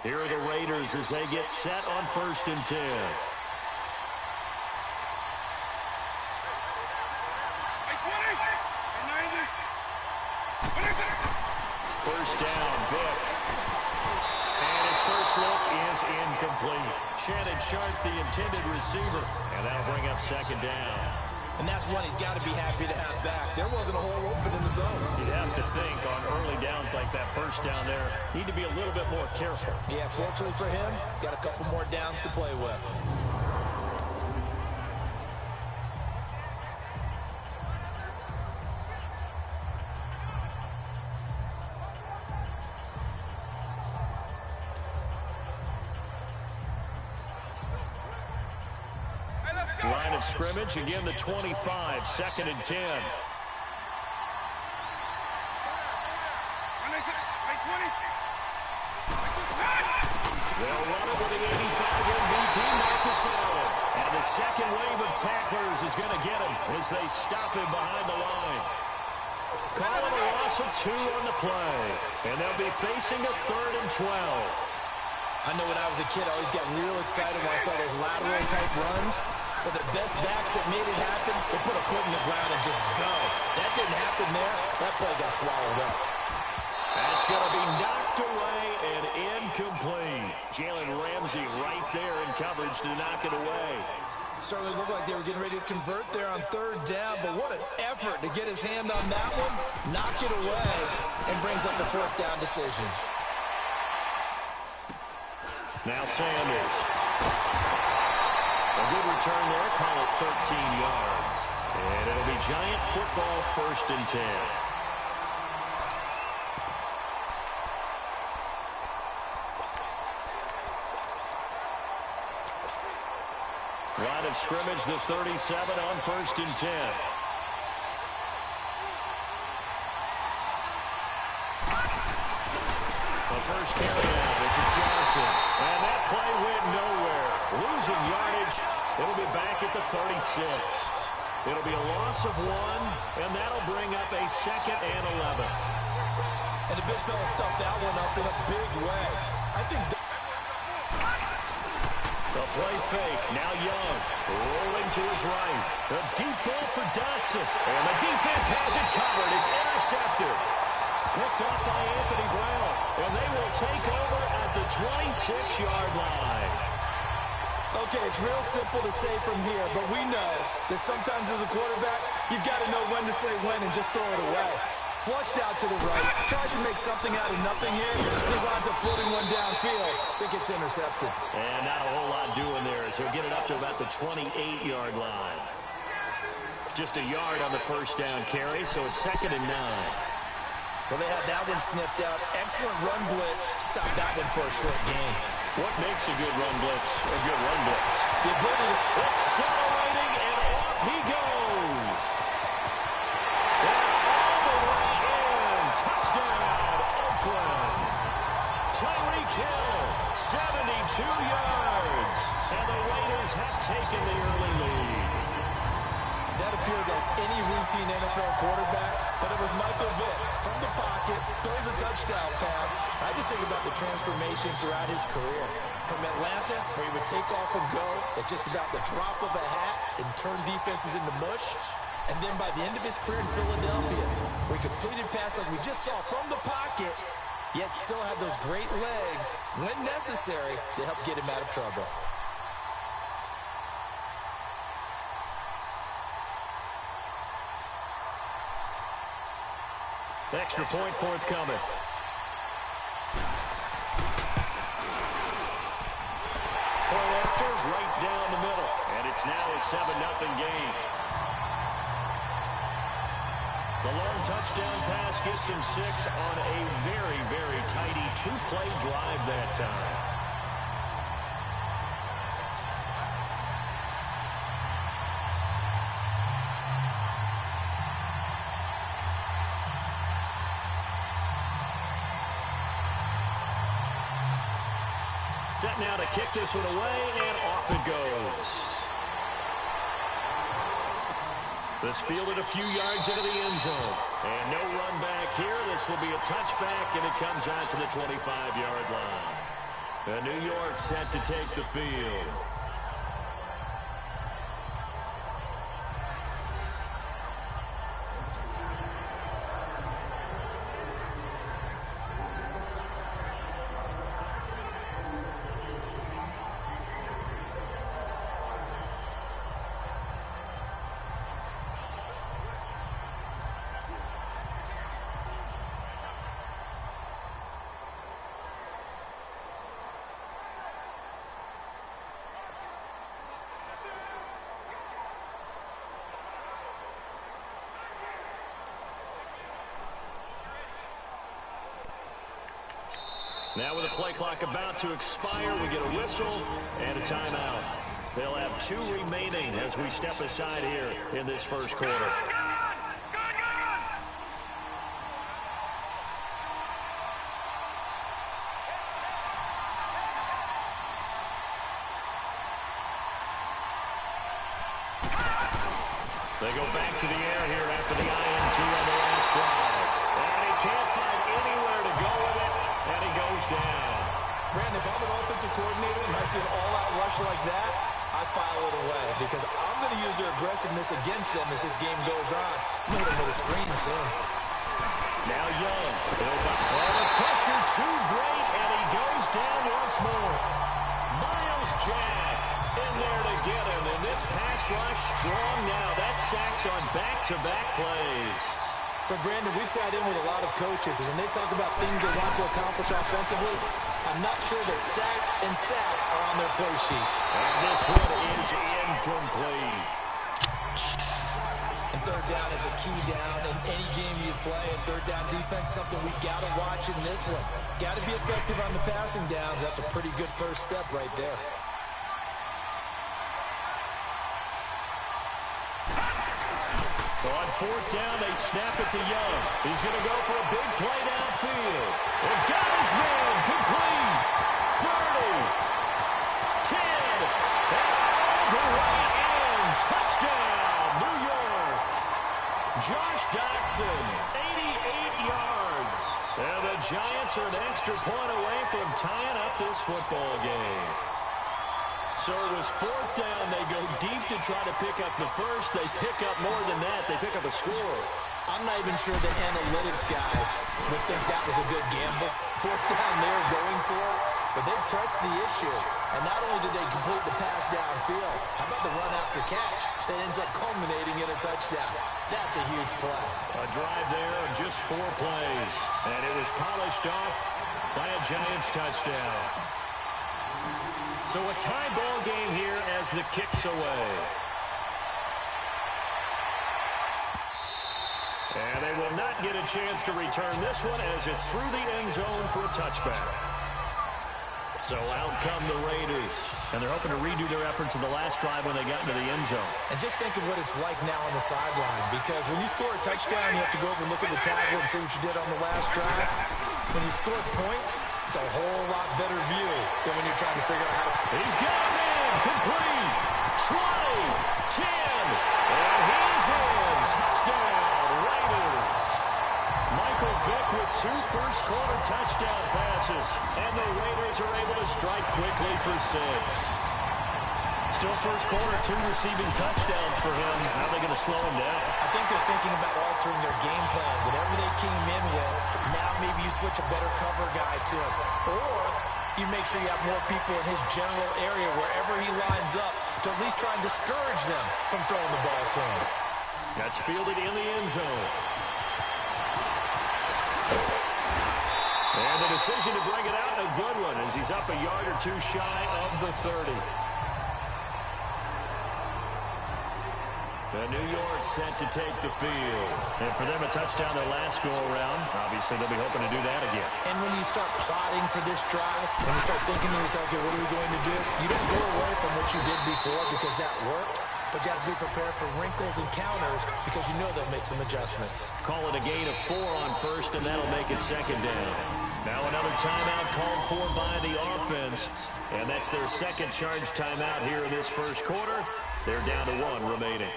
[SPEAKER 1] Here are the Raiders as they get set on 1st and 10. First down, Vick. And his first look is incomplete. Shannon Sharp, the intended receiver. And that'll bring up 2nd down.
[SPEAKER 2] And that's one he's got to be happy to have back. There wasn't a hole open in the zone.
[SPEAKER 1] You'd have to think on early downs like that first down there, need to be a little bit more careful.
[SPEAKER 2] Yeah, fortunately for him, got a couple more downs to play with.
[SPEAKER 1] of scrimmage. Again, the 25, 2nd and 10. They'll run it with the 85 MVP, Marcus Allen. And the second wave of tacklers is going to get him as they stop him behind the line. Calling a loss of 2 on the play. And they'll be facing a 3rd and 12.
[SPEAKER 2] I know when I was a kid, I always got real excited when I saw those lateral-type runs. But the best backs that made it happen, they put a foot in the ground and just go. That didn't happen there. That play got swallowed up.
[SPEAKER 1] That's going to be knocked away and incomplete. Jalen Ramsey right there in coverage to knock it away.
[SPEAKER 2] Certainly looked like they were getting ready to convert there on 3rd down, but what an effort to get his hand on that one, knock it away, and brings up the 4th down decision.
[SPEAKER 1] Now Sanders. A good return there, call it 13 yards. And it'll be Giant football, 1st and 10. Line of scrimmage, the 37 on 1st and 10. The first carry out. This is Johnson. And that play went nowhere. Losing yardage. It'll be back at the 36. It'll be a loss of 1, and that'll bring up a 2nd and 11.
[SPEAKER 2] And the big fella stuffed that one up in a big way. I think...
[SPEAKER 1] The play fake. Now Young. Rolling to his right. The deep ball for Dotson. And the defense has it covered. It's intercepted. Picked off by Anthony Brown. And they will take over at the 26-yard line.
[SPEAKER 2] Okay, it's real simple to say from here, but we know that sometimes as a quarterback, you've got to know when to say when and just throw it away. Flushed out to the right, tries to make something out of nothing here, and he winds up floating one downfield. I think it's intercepted.
[SPEAKER 1] And not a whole lot doing there as he'll get it up to about the 28-yard line. Just a yard on the first down carry, so it's 2nd and 9.
[SPEAKER 2] Well, they had that one snipped out. Excellent run blitz. Stop that one for a short gain.
[SPEAKER 1] What makes a good run blitz a good run blitz?
[SPEAKER 2] The ability to...
[SPEAKER 1] Accelerating, and off he goes. And all the way in. Touchdown, Oakland. Tyreek Hill, 72 yards. And the Raiders have taken the early lead.
[SPEAKER 2] That appeared like any routine NFL quarterback, but it was Michael Vick from the pocket, throws a touchdown pass. I just think about the transformation throughout his career. From Atlanta, where he would take off and go at just about the drop of a hat and turn defenses into mush. And then by the end of his career in Philadelphia, where he completed passes like we just saw from the pocket, yet still had those great legs, when necessary, to help get him out of trouble.
[SPEAKER 1] Extra point forthcoming. Point after, right down the middle. And it's now a 7-0 game. The long touchdown pass gets him 6 on a very, very tidy 2-play drive that time. Set now to kick this one away, and off it goes. This fielded a few yards into the end zone. And no run back here. This will be a touchback, and it comes out to the 25-yard line. New York set to take the field. Now with the play clock about to expire, we get a whistle and a timeout. They'll have 2 remaining as we step aside here in this first quarter. They go back to the air here after the INT on the last drive. And he can't find anywhere to go with it, and he goes down.
[SPEAKER 2] Brandon, if I'm an offensive coordinator and I see an all-out rush like that, I file it away because I'm going to use their aggressiveness against them as this game goes on. I'm going to hit a screen soon.
[SPEAKER 1] Now Young. The pressure too great, and he goes down once more. Miles Jack in there to get him, and this pass rush strong now. That's sacks on back-to-back plays.
[SPEAKER 2] So, Brandon, we've sat in with a lot of coaches, and when they talk about things they want to accomplish offensively, I'm not sure that sack and sack are on their play sheet.
[SPEAKER 1] And this one is incomplete.
[SPEAKER 2] And third down is a key down in any game you play, and third down defense, something we've got to watch in this one. Got to be effective on the passing downs. That's a pretty good first step right there.
[SPEAKER 1] On 4th down, they snap it to Young. He's going to go for a big play downfield. And got his man complete. 30, 10, and all the way in. Touchdown, New York. Josh Doctson, 88 yards. And the Giants are an extra point away from tying up this football game. So it was 4th down. They go deep to try to pick up the first. They pick up more than that. They pick up a score.
[SPEAKER 2] I'm not even sure the analytics guys would think that was a good gamble. 4th down there going for it, but they pressed the issue. And not only did they complete the pass downfield, how about the run after catch that ends up culminating in a touchdown? That's a huge play.
[SPEAKER 1] A drive there of just 4 plays. And it was polished off by a Giants touchdown. So a tie ball game here as the kick's away. And they will not get a chance to return this one as it's through the end zone for a touchback. So out come the Raiders. And they're hoping to redo their efforts in the last drive when they got into the end zone.
[SPEAKER 2] And just think of what it's like now on the sideline, because when you score a touchdown, you have to go over and look at the tablet and see what you did on the last drive. When you score points, it's a whole lot better view than when you're trying to figure out how to...
[SPEAKER 1] He's got him in. Complete. 20, 10, and he's in. Touchdown, Raiders. Michael Vick with 2 first-quarter touchdown passes. And the Raiders are able to strike quickly for 6. Still first quarter, 2 receiving touchdowns for him. How are they going to slow him down?
[SPEAKER 2] I think they're thinking about altering their game plan. Whatever they came in with, now maybe you switch a better cover guy to him. Or you make sure you have more people in his general area wherever he lines up to at least try and discourage them from throwing the ball to him.
[SPEAKER 1] That's fielded in the end zone. And the decision to bring it out, a good one, as he's up a yard or 2 shy of the 30. The New York set to take the field. And for them, a touchdown their last go-around. Obviously, they'll be hoping to do that again.
[SPEAKER 2] And when you start plotting for this drive, when you start thinking to yourself, okay, what are we going to do? You don't go away from what you did before because that worked. But you have to be prepared for wrinkles and counters because you know they'll make some adjustments.
[SPEAKER 1] Call it a gain of 4 on first, and that'll make it 2nd down. Now another timeout called for by the offense. And that's their 2nd charge timeout here in this first quarter. They're down to 1 remaining.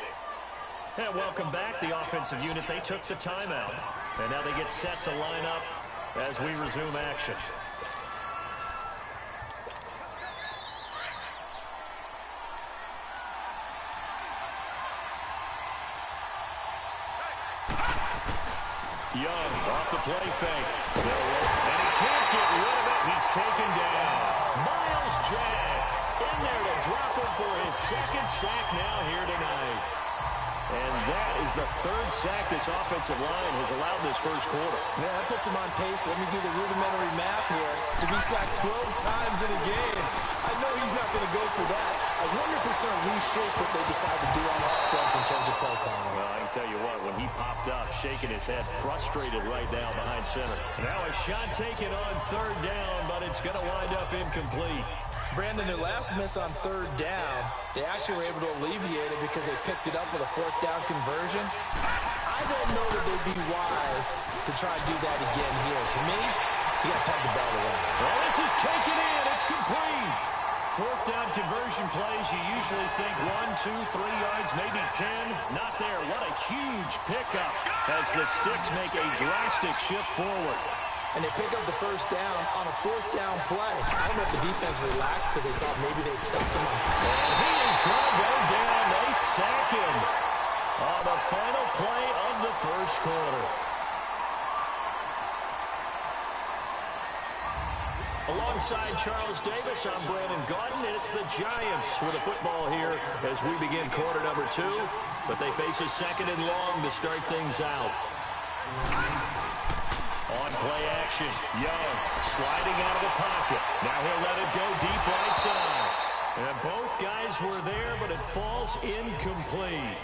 [SPEAKER 1] And welcome back, the offensive unit. They took the timeout. And now they get set to line up as we resume action. Young off the play fake. And he can't get rid of it. He's taken down. Miles Jack in there to drop him for his 2nd sack now here tonight. And that is the 3rd sack this offensive line has allowed this first quarter.
[SPEAKER 2] Yeah, that puts him on pace. Let me do the rudimentary math here. To be sacked 12 times in a game. I know he's not going to go for that. I wonder if it's going to reshape what they decide to do on offense in terms of play calling.
[SPEAKER 1] Well, I can tell you what, when he popped up, shaking his head, frustrated right now behind center. Now a shot taken on 3rd down, but it's going to wind up incomplete.
[SPEAKER 2] Brandon, their last miss on third down, they actually were able to alleviate it because they picked it up with a fourth down conversion. I don't know that they'd be wise to try to do that again here. To me, you got to pump the ball away.
[SPEAKER 1] Well, this is taken in. It's complete. Fourth down conversion plays, you usually think 1, 2, 3 yards, maybe 10. Not there. What a huge pickup as the Sticks make a drastic shift forward.
[SPEAKER 2] And they pick up the first down on a fourth down play. I don't know if the defense relaxed because they thought maybe they'd stop them on time.
[SPEAKER 1] And he is going to go down. They sack him on the final play of the first quarter. Alongside Charles Davis, I'm Brandon Gaudin, and it's the Giants with the football here as we begin quarter number 2. But they face a second and long to start things out. On play action, Young sliding out of the pocket. Now he'll let it go deep right side. And both guys were there, but it falls incomplete.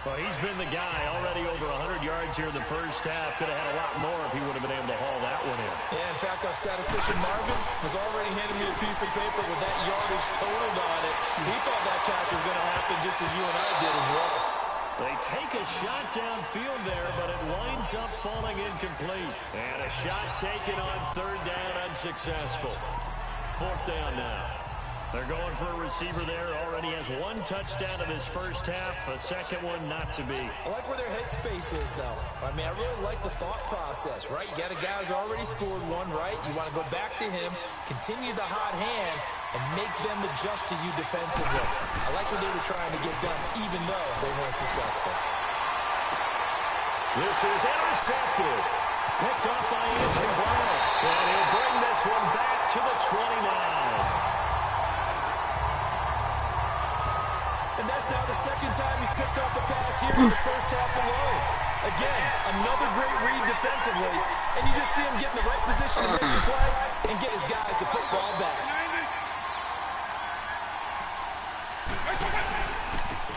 [SPEAKER 1] Well, he's been the guy already over 100 yards here in the first half. Could have had a lot more if he would have been able to haul that one in.
[SPEAKER 2] Yeah, in fact, our statistician Marvin was already handing me a piece of paper with that yardage totaled on it. He thought that catch was going to happen just as you and I did as well.
[SPEAKER 1] They take a shot downfield there, but it winds up falling incomplete. And a shot taken on third down, unsuccessful. Fourth down now. They're going for a receiver there. Already has 1 touchdown in his first half. A second one not to be.
[SPEAKER 2] I like where their headspace is, though. I mean, I really like the thought process, right? You got a guy who's already scored one, right? You want to go back to him, continue the hot hand, and make them adjust to you defensively. I like what they were trying to get done, even though they weren't successful.
[SPEAKER 1] This is intercepted. Picked up by Anthony Brown. And he'll bring this one back to the 29.
[SPEAKER 2] And that's now the second time he's picked up a pass here in the first half alone. Again, another great read defensively. And you just see him get in the right position to make the play and get his guys the football back.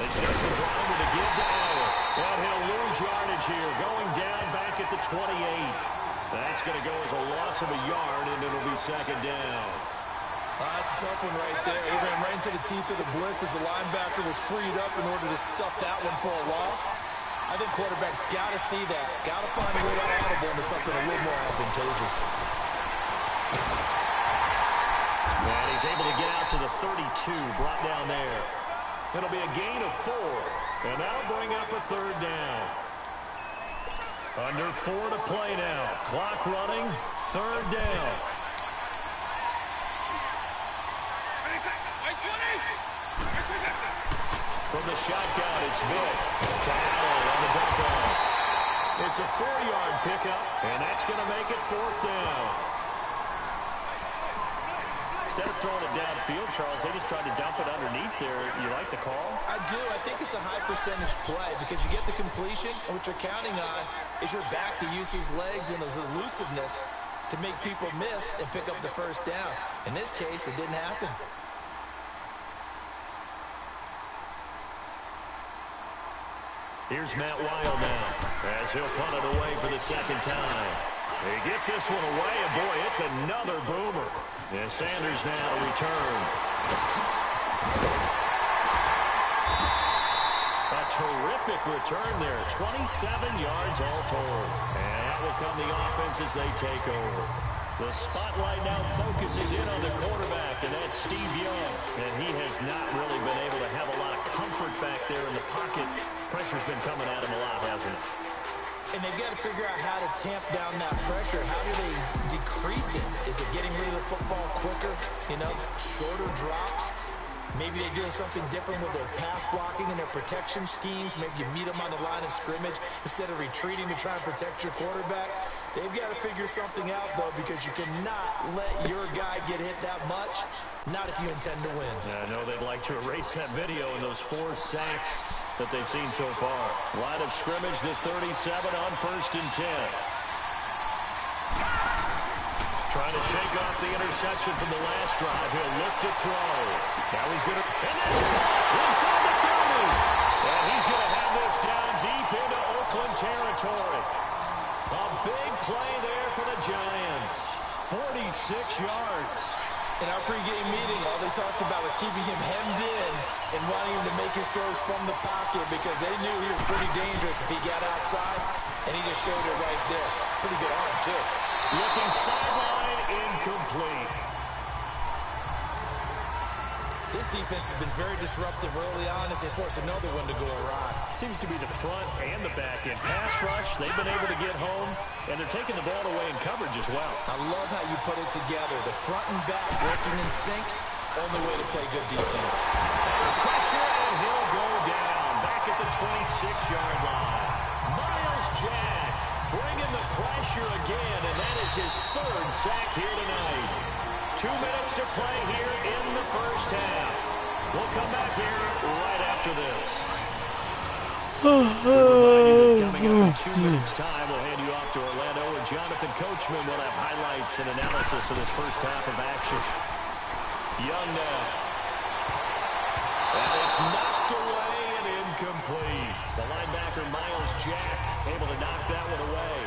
[SPEAKER 1] They start the drive with a give to Allen. And he'll lose yardage here, going down back at the 28. That's going to go as a loss of a yard, and it'll be second down.
[SPEAKER 2] That's a tough one right there. He ran right into the teeth of the blitz as the linebacker was freed up in order to stuff that one for a loss. I think quarterbacks got to see that. Got to find a way to audible into something a little more advantageous.
[SPEAKER 1] And he's able to get out to the 32, brought down there. It'll be a gain of 4, and that'll bring up a third down. Under 4 to play now. Clock running, third down. From the shotgun, it's Vick. To Allen on the dump off. It's a 4-yard pickup, and that's going to make it fourth down. Instead of throwing it downfield, Charles, they just tried to dump it underneath there. You like the call?
[SPEAKER 2] I do. I think it's a high-percentage play because you get the completion, and what you're counting on is your back to use his legs and his elusiveness to make people miss and pick up the first down. In this case, it didn't happen.
[SPEAKER 1] Here's Matt Weil now as he'll punt it away for the second time. He gets this one away, and boy, it's another boomer. And Sanders now to return. A terrific return there. 27 yards all told. And that will come the offense as they take over. The spotlight now focuses in on the quarterback, and that's Steve Young. And he has not really been able to have a lot of comfort back there in the pocket. Pressure's been coming at him a lot, hasn't it?
[SPEAKER 2] And they've got to figure out how to tamp down that pressure. How do they decrease it? Is it getting rid of the football quicker? You know, shorter drops? Maybe they do something different with their pass blocking and their protection schemes. Maybe you meet them on the line of scrimmage instead of retreating to try and protect your quarterback. They've got to figure something out, though, because you cannot let your guy get hit that much, not if you intend to win.
[SPEAKER 1] Yeah, I know they'd like to erase that video and those 4 sacks that they've seen so far. Line of scrimmage, the 37 on 1st and 10. Trying to shake off the interception from the last drive. He'll look to throw. Now he's going to... And that's inside the 30. And he's going to have this down deep into Oakland territory. A big play there for the Giants. 46 yards.
[SPEAKER 2] In our pregame meeting, all they talked about was keeping him hemmed in and wanting him to make his throws from the pocket because they knew he was pretty dangerous if he got outside, and he just showed it right there. Pretty good arm, too.
[SPEAKER 1] Looking sideline, incomplete.
[SPEAKER 2] This defense has been very disruptive early on as they force another one to go awry.
[SPEAKER 1] Seems to be the front and the back end. Pass rush, they've been able to get home, and they're taking the ball away in coverage as well.
[SPEAKER 2] I love how you put it together. The front and back working in sync, only way to play good defense.
[SPEAKER 1] Pressure, and he'll go down. Back at the 26-yard line. Miles Jack bringing the pressure again, and that is his third sack here tonight. 2 minutes to play here in the first half. We'll come back here right after this. Coming up in 2 minutes' time, we'll hand you off to Orlando, and Jonathan Coachman will have highlights and analysis of this first half of action. Young now. And it's knocked away and incomplete. The linebacker, Miles Jack, able to knock that one away.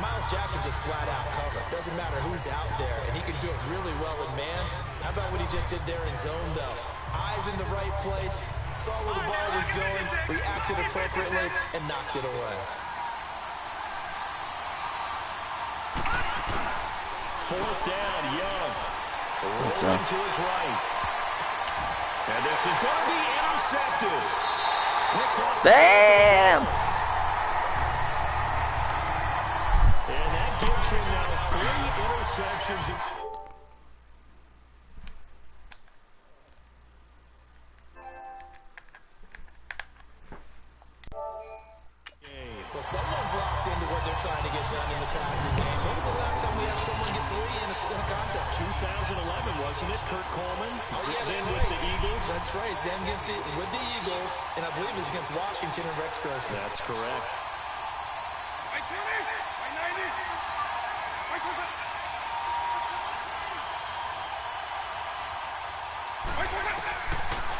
[SPEAKER 2] Miles Jack can just flat out cover. Doesn't matter who's out there, and he can do it really well in man. How about what he just did there in zone, though? Eyes in the right place, saw where the ball was going, reacted appropriately, and knocked it away.
[SPEAKER 1] Fourth down, Young. Rolling to his right. And this is going to be intercepted. Picked off.
[SPEAKER 5] Damn!
[SPEAKER 1] And that gives him now 3 interceptions.
[SPEAKER 2] Well, someone's locked into what they're trying to get done in the passing game. When was the last time we had someone get 3 in a contest?
[SPEAKER 1] 2011, wasn't it? Kurt Coleman.
[SPEAKER 2] Oh, yeah,
[SPEAKER 1] then
[SPEAKER 2] right.
[SPEAKER 1] with the Eagles.
[SPEAKER 2] That's right. Then with the Eagles, and I believe it was against Washington and Rex Grossman.
[SPEAKER 1] That's correct.
[SPEAKER 3] Right 20, right 90, right 20.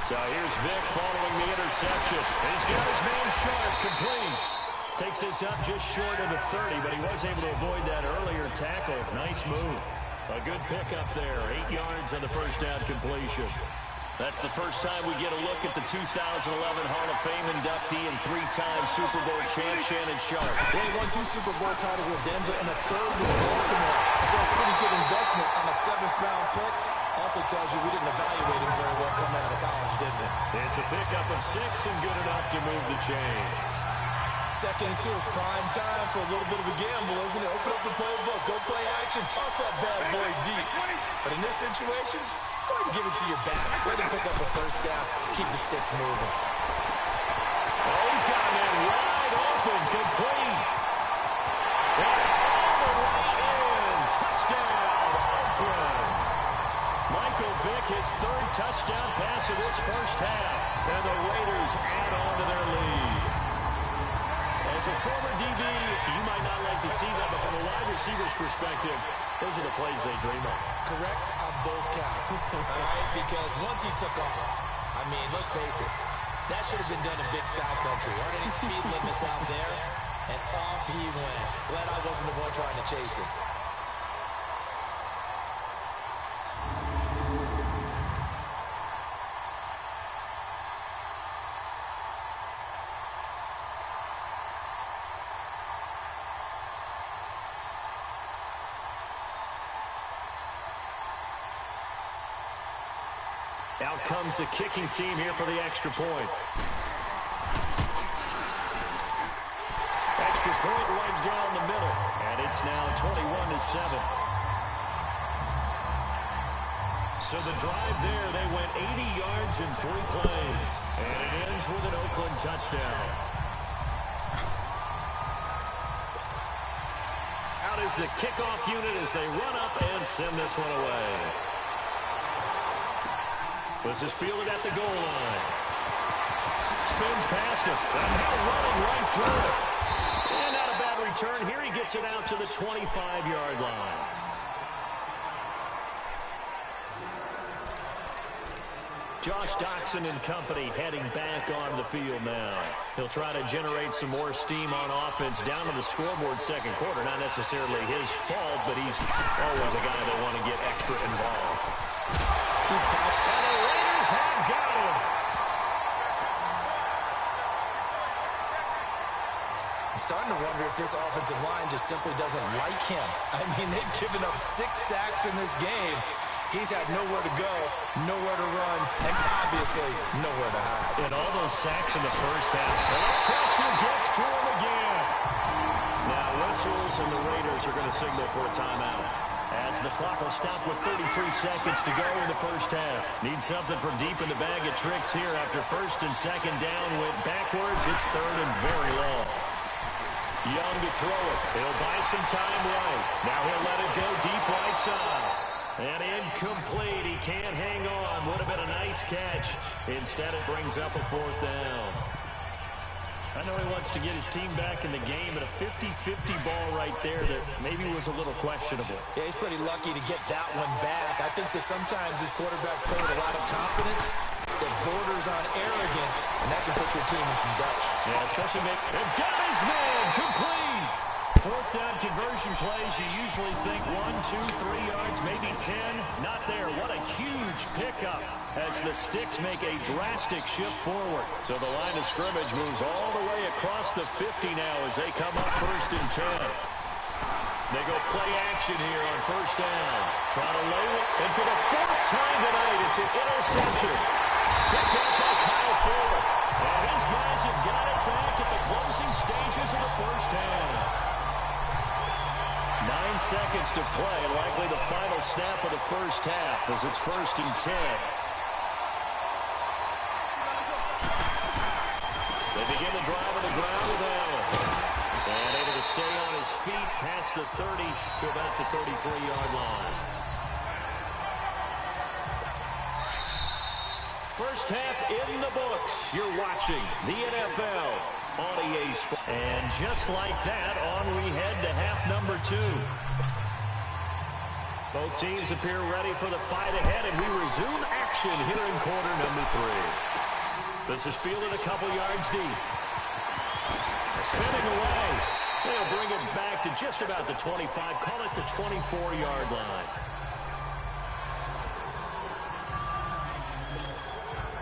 [SPEAKER 1] So here's Vic following the interception. He's got his man Sharp complete. Takes this up just short of the 30, but he was able to avoid that earlier tackle. Nice move. A good pickup there. 8 yards on the first down completion. That's the first time we get a look at the 2011 Hall of Fame inductee and 3-time Super Bowl champ Shannon Sharp.
[SPEAKER 2] He won 2 Super Bowl titles with Denver and a 3rd with Baltimore. So that's pretty good investment on a 7th-round pick. Also tells you we didn't evaluate him very well coming out of college, didn't it?
[SPEAKER 1] It's a pickup of 6 and good enough to move the chains.
[SPEAKER 2] 2nd and 2 is prime time for a little bit of a gamble, isn't it? Open up the playbook, go play action, toss that bad boy deep. But in this situation, go ahead and give it to your back. Go ahead and pick up a first down, keep the sticks moving.
[SPEAKER 1] Oh, he's got a man wide open, complete. And off the right end, touchdown, Oakland. Michael Vick, his 3rd touchdown pass of this first half. And the Raiders add on to their lead. As a former DB, you might not like to see that, but from a wide receiver's perspective, those are the plays they dream of.
[SPEAKER 2] Correct on both counts. All right, because once he took off, I mean, let's face it, that should have been done in Big Sky Country. Aren't any speed limits out there? And off he went. Glad I wasn't the one trying to chase him.
[SPEAKER 1] Out comes the kicking team here for the extra point. Extra point right down the middle. And it's now 21-7. So the drive there, they went 80 yards in 3 plays. And it ends with an Oakland touchdown. Out is the kickoff unit as they run up and send this one away. This is fielded at the goal line. Spins past him. And now running right through it. And not a bad return. Here he gets it out to the 25-yard line. Josh Doxson and company heading back onto the field now. He'll try to generate some more steam on offense down to the scoreboard second quarter. Not necessarily his fault, but he's always a guy that want to get extra involved.
[SPEAKER 2] starting to wonder if this offensive line just simply doesn't like him. I mean, they've given up 6 sacks in this game. He's had nowhere to go, nowhere to run, and obviously nowhere to hide.
[SPEAKER 1] And all those sacks in the first half. And the pressure gets to him again. Now whistles and the Raiders are going to signal for a timeout, as the clock will stop with 33 seconds to go in the first half. Need something from deep in the bag of tricks here after first and second down went backwards. It's third and very long. Young to throw it. He'll buy some time right. Now he'll let it go deep right side. And incomplete. He can't hang on. Would have been a nice catch. Instead, it brings up a fourth down. I know he wants to get his team back in the game, but a 50-50 ball right there that maybe was a little questionable.
[SPEAKER 2] Yeah, he's pretty lucky to get that one back. I think that sometimes his quarterbacks play with a lot of confidence that borders on arrogance, and that can put your team in some Dutch.
[SPEAKER 1] Yeah, especially they've got his man complete. Fourth down conversion plays, you usually think 1, 2, 3 yards, maybe 10. Not there. What a huge pickup as the Sticks make a drastic shift forward. So the line of scrimmage moves all the way across the 50 now as they come up first and 10. They go play action here on first down. Try to lay it. And for the fourth time tonight, it's an interception. Picked up by Kyle Ford. And his guys have got it back at the closing stages of the first half. 9 seconds to play, likely the final snap of the first half as it's first and 10. They begin the drive on the ground with Allen. And able to stay on his feet past the 30 to about the 33-yard line. First half in the books. You're watching the NFL on EA Sports. And just like that, on we head to half number 2. Both teams appear ready for the fight ahead, and we resume action here in quarter number 3. This is fielded a couple yards deep. Spinning away. They'll bring it back to just about the 25, call it the 24-yard line.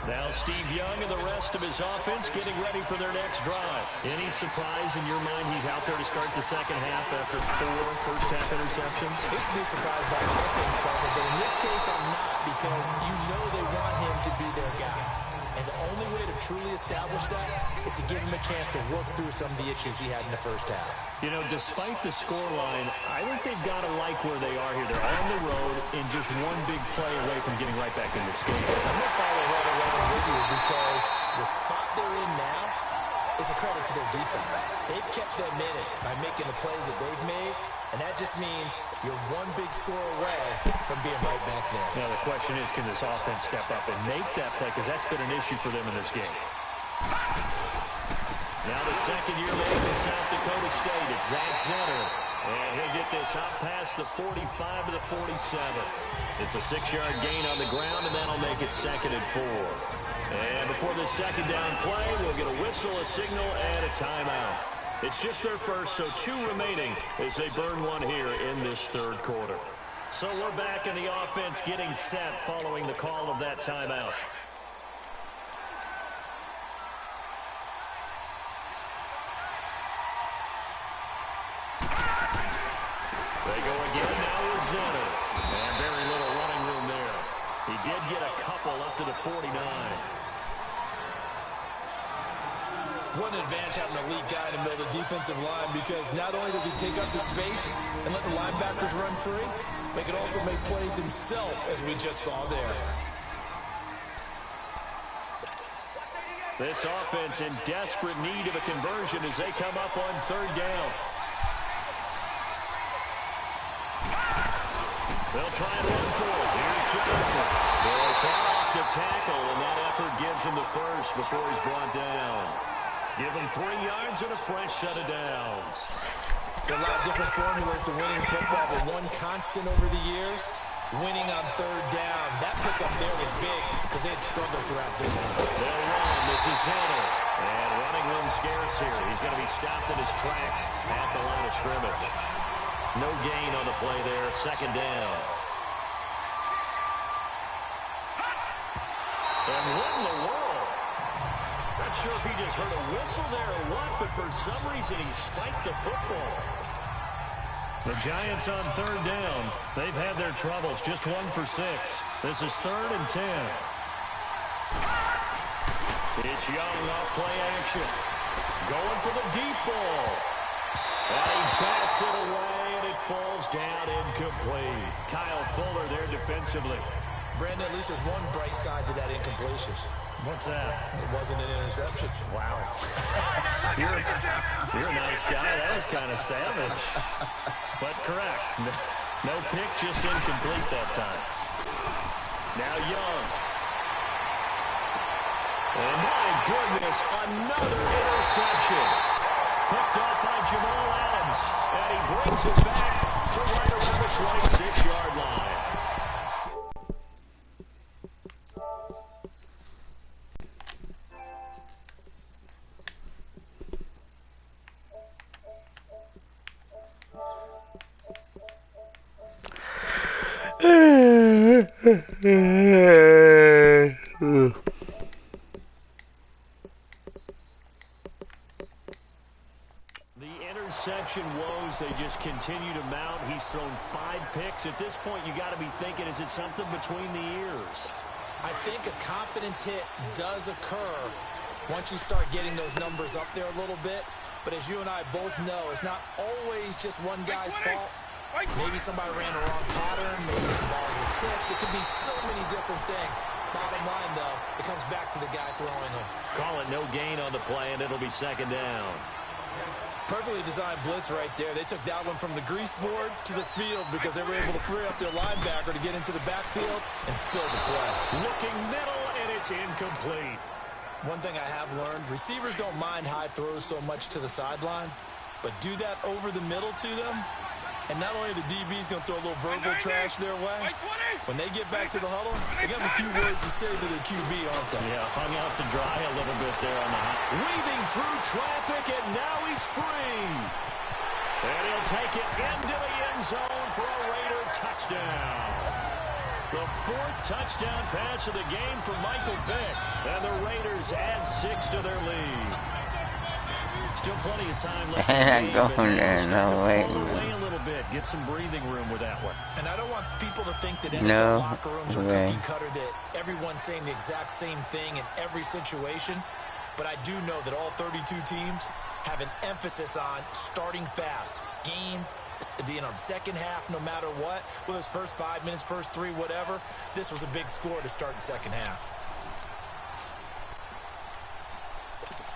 [SPEAKER 1] Now Steve Young and the rest of his offense getting ready for their next drive. Any surprise in your mind he's out there to start the second half after 4 first-half interceptions?
[SPEAKER 2] This would be surprised by the offense, partner, but in this case I'm not, because you know they want him to be their guy. And the only way to truly establish that is to give him a chance to work through some of the issues he had in the first half.
[SPEAKER 1] You know, despite the scoreline, I think they've got to like where they are here. They're on the road and just one big play away from getting right back in this game.
[SPEAKER 2] I'm going to follow right along with you because the spot they're in now is a credit to their defense. They've kept them in it by making the plays that they've made, and that just means you're one big score away from being right back there.
[SPEAKER 1] Now the question is, can this offense step up and make that play? Because that's been an issue for them in this game. Now the second-year man from South Dakota State, it's Zach Zenner. And he'll get this out past the 45 to the 47. It's a 6-yard gain on the ground, and that'll make it second and 4. And before this second down play, we'll get a whistle, a signal, and a timeout. It's just their first, so 2 remaining as they burn one here in this third quarter. So we're back in the offense getting set following the call of that timeout. They go again now with Zenner. And very little running room there. He did get a couple up to the 49.
[SPEAKER 2] What an advantage having an elite guy in the middle of the defensive line, because not only does he take up the space and let the linebackers run free, but he can also make plays himself, as we just saw there.
[SPEAKER 1] This offense in desperate need of a conversion as they come up on third down. They'll try and run for it. Here's Johnson. They'll fought off the tackle, and that effort gives him the first before he's brought down. Give him 3 yards and a fresh set of downs.
[SPEAKER 2] There are a lot of different formulas to winning football, but one constant over the years, winning on third down. That pickup there was big because they had struggled throughout this one.
[SPEAKER 1] They'll run. This is Zenner. And running room scarce here. He's going to be stopped in his tracks at the line of scrimmage. No gain on the play there. Second down. And what in the world? Not sure if he just heard a whistle there or what, but for some reason he spiked the football. The Giants on third down. They've had their troubles. Just 1 for 6. This is 3rd and 10. It's Young off play action. Going for the deep ball. And he bats it away, and it falls down incomplete. Kyle Fuller there defensively.
[SPEAKER 2] Brandon, at least there's one bright side to that incompletion.
[SPEAKER 1] What's that?
[SPEAKER 2] It wasn't an interception.
[SPEAKER 1] Wow. You're a nice guy. That was kind of savage. But correct. No pick, just incomplete that time. Now Young. And my goodness, another interception. Picked up by Jamal Adams. And he brings it back to right around the 26-yard line. Interception woes, they just continue to mount. He's thrown 5 picks. At this point, you got to be thinking, is it something between the ears?
[SPEAKER 2] I think a confidence hit does occur once you start getting those numbers up there a little bit. But as you and I both know, it's not always just one guy's fault. Maybe somebody ran the wrong pattern. Maybe some balls were tipped. It could be so many different things. Bottom line, though, it comes back to the guy throwing them.
[SPEAKER 1] Call it no gain on the play, and it'll be 2nd down.
[SPEAKER 2] Perfectly designed blitz right there. They took that one from the grease board to the field because they were able to free up their linebacker to get into the backfield and spill the play.
[SPEAKER 1] Looking middle, and it's incomplete.
[SPEAKER 2] One thing I have learned, receivers don't mind high throws so much to the sideline, but do that over the middle to them, and not only the DB's going to throw a little verbal trash their way, when they get back to the huddle, they got a few words to say to their QB, aren't they?
[SPEAKER 1] Yeah, hung out to dry a little bit there on the hot. Weaving through traffic, and now he's free. And he'll take it into the end zone for a Raider touchdown. The 4th touchdown pass of the game for Michael Vick. And the Raiders add 6 to their lead. Still plenty of time left.
[SPEAKER 5] I'm not going there, no way.
[SPEAKER 1] Away a little bit, get some breathing room with that one.
[SPEAKER 2] And I don't want people to think that
[SPEAKER 5] No
[SPEAKER 2] locker rooms are
[SPEAKER 5] way.
[SPEAKER 2] cookie cutter, that everyone's saying the exact same thing in every situation. But I do know that all 32 teams have an emphasis on starting fast. Game, the second half, no matter what, whether it's first 5 minutes, first 3, whatever. This was a big score to start the second half.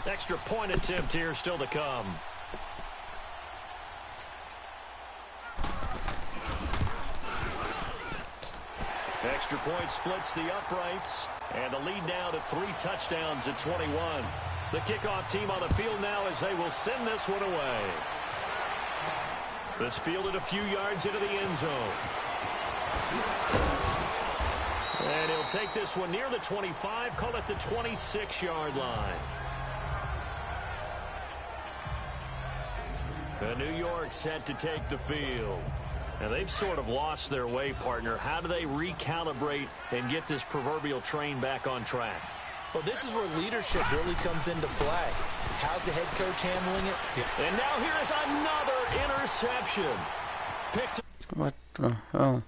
[SPEAKER 1] Extra point attempt here still to come. Extra point splits the uprights. And the lead now to 3 touchdowns at 21. The kickoff team on the field now as they will send this one away. This fielded a few yards into the end zone. And he'll take this one near the 25, call it the 26-yard line. And New York set to take the field. And they've sort of lost their way, partner. How do they recalibrate and get this proverbial train back on track?
[SPEAKER 2] Well, this is where leadership really comes into play. How's the head coach handling it?
[SPEAKER 1] And now here is another interception. Picked up.
[SPEAKER 5] What the hell?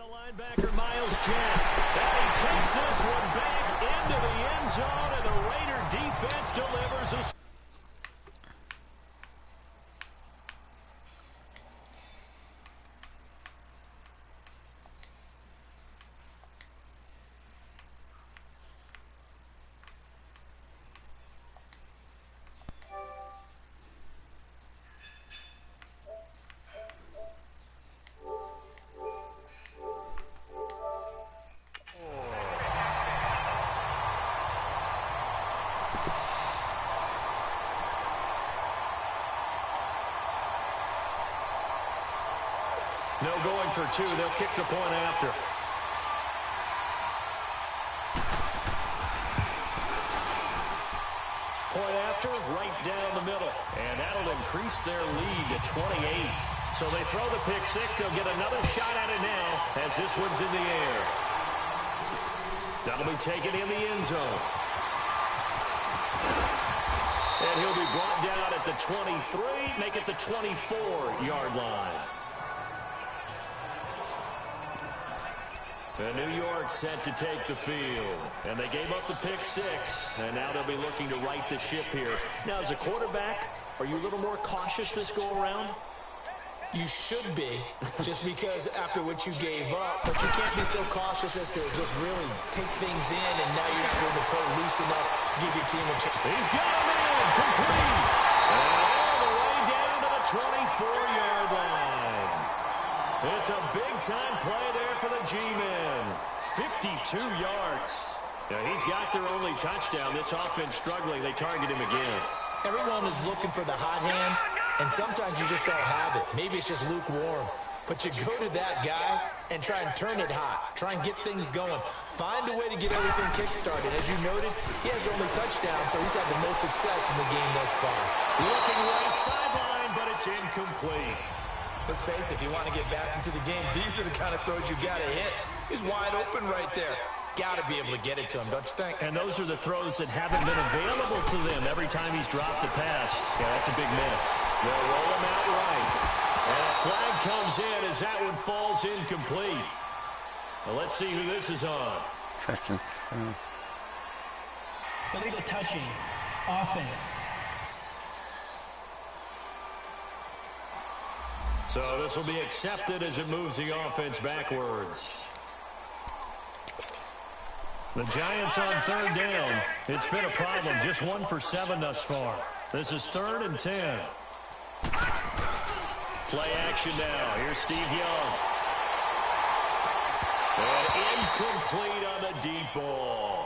[SPEAKER 1] Linebacker Miles Jack. And he takes this one back into the end zone, and the Raider defense delivers a... No going for two. They'll kick the point after. Point after, right down the middle. And that'll increase their lead to 28. So they throw the pick six. They'll get another shot at it now as this one's in the air. That'll be taken in the end zone. And he'll be brought down at the 23, make it the 24-yard line. And New York set to take the field. And they gave up the pick six. And now they'll be looking to right the ship here. Now, as a quarterback, are you a little more cautious this go-around?
[SPEAKER 2] You should be, just because after what you gave up. But you can't be so cautious as to just really take things in, and now you're not going to play loose enough to give your team a chance.
[SPEAKER 1] He's got him in, complete. And all the way down to the 24-yard line. It's a big-time play there for the G-men. 52 yards. Now, he's got their only touchdown. This offense struggling. They target him again.
[SPEAKER 2] Everyone is looking for the hot hand, and sometimes you just don't have it. Maybe it's just lukewarm. But you go to that guy and try and turn it hot. Try and get things going. Find a way to get everything kick-started. As you noted, he has only touchdown, so he's had the most success in the game thus far.
[SPEAKER 1] Looking right sideline, but it's incomplete.
[SPEAKER 2] Let's face it, if you want to get back into the game, these are the kind of throws you got to hit. He's wide open right there. Got to be able to get it to him, don't you think?
[SPEAKER 1] And those are the throws that haven't been available to them every time he's dropped a pass. Yeah, that's a big miss. They'll roll him out right. And a flag comes in as that one falls incomplete. Well, let's see who this is on.
[SPEAKER 4] Illegal touching. Offense.
[SPEAKER 1] So this will be accepted as it moves the offense backwards. The Giants on third down. It's been a problem. Just 1 for 7 thus far. This is 3rd and 10. Play action now. Here's Steve Young. And incomplete on the deep ball.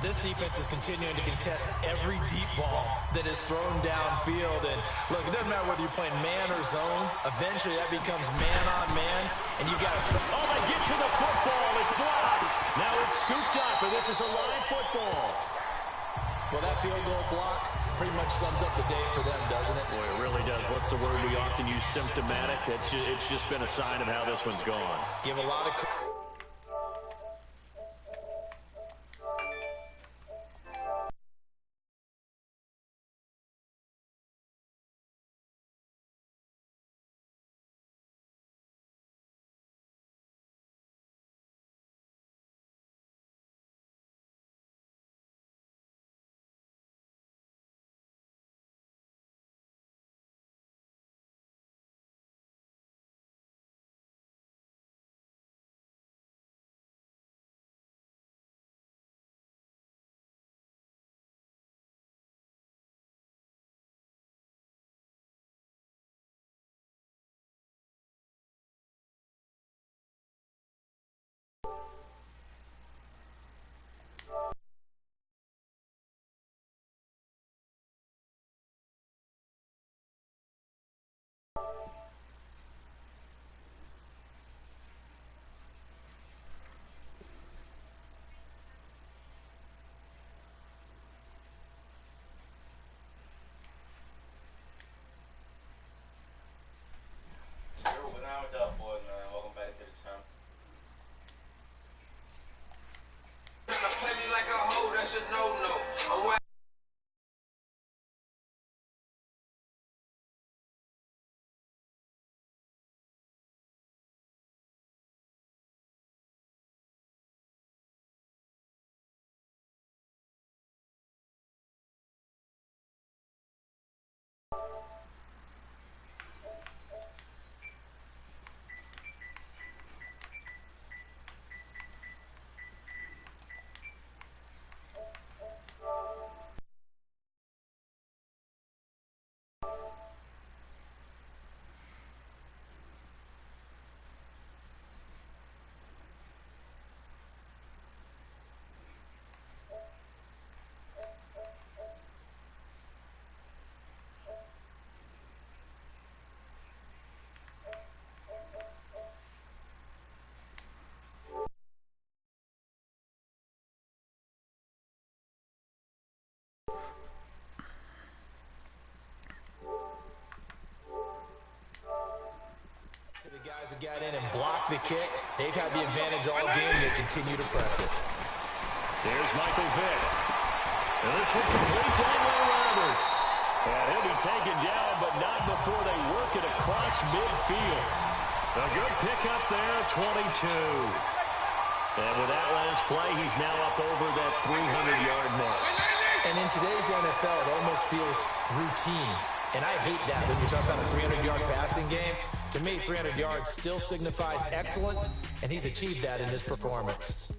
[SPEAKER 2] This defense is continuing to contest every deep ball that is thrown downfield. And look, it doesn't matter whether you're playing man or zone. Eventually, that becomes man on man, and you got to.
[SPEAKER 1] Oh, they get to the football. It's blocked. Now it's scooped up, and this is a live football.
[SPEAKER 2] Well, that field goal block pretty much sums up the day for them, doesn't it?
[SPEAKER 1] Boy, it really does. What's the word we often use? Symptomatic. It's just been a sign of how this one's gone.
[SPEAKER 2] Give a lot of. get in and block the kick. They've had the advantage all game. They continue to press it.
[SPEAKER 1] There's Michael Vick. And this will complete to Will Roberts. And he'll be taken down, but not before they work it across midfield. A good pickup there, 22. And with that last play, he's now up over that 300-yard mark.
[SPEAKER 2] And in today's NFL, it almost feels routine. And I hate that when you talk about a 300-yard passing game. To me, 300 yards still signifies excellence, and he's achieved that in this performance.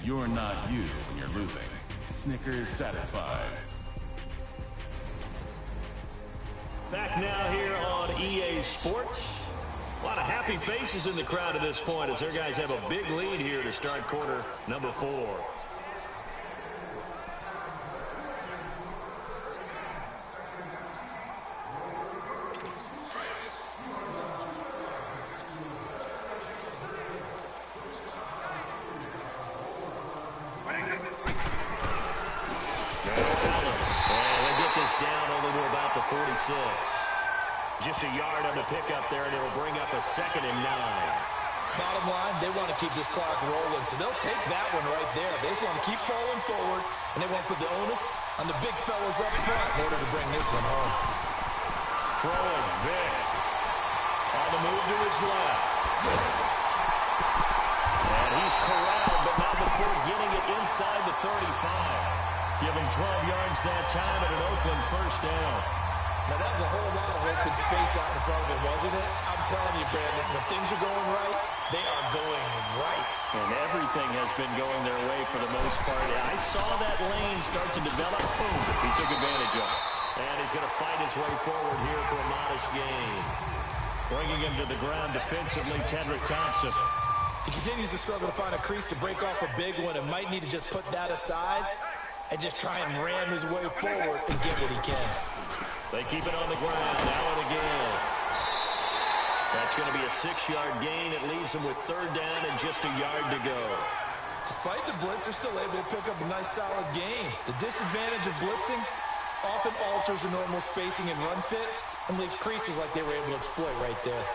[SPEAKER 10] You're not you when you're losing. Snickers satisfies.
[SPEAKER 1] Back now here on EA Sports. A lot of happy faces in the crowd at this point as their guys have a big lead here to start quarter number 4. Just a yard on the pickup there, and it'll bring up a 2nd and 9.
[SPEAKER 2] Bottom line, they want to keep this clock rolling, so they'll take that one right there. They just want to keep falling forward, and they want to put the onus on the big fellas up front in order to bring this one home.
[SPEAKER 1] Throwing, Vick. On the move to his left. And he's corralled, but not before getting it inside the 35. Give him 12 yards that time and an Oakland first down.
[SPEAKER 2] Now, that was a whole lot of open space out in front of him, wasn't it? I'm telling you, Brandon, when things are going right, they are going right.
[SPEAKER 1] And everything has been going their way for the most part. I saw that lane start to develop. Boom. He took advantage of it. And he's going to fight his way forward here for a modest gain. Bringing him to the ground defensively, Tedrick Thompson.
[SPEAKER 2] He continues to struggle to find a crease to break off a big one and might need to just put that aside and just try and ram his way forward and get what he can.
[SPEAKER 1] They keep it on the ground now and again. That's going to be a 6-yard gain. It leaves them with 3rd down and just a yard to go.
[SPEAKER 2] Despite the blitz, they're still able to pick up a nice solid gain. The disadvantage of blitzing often alters the normal spacing and run fits and leaves creases like they were able to exploit right there.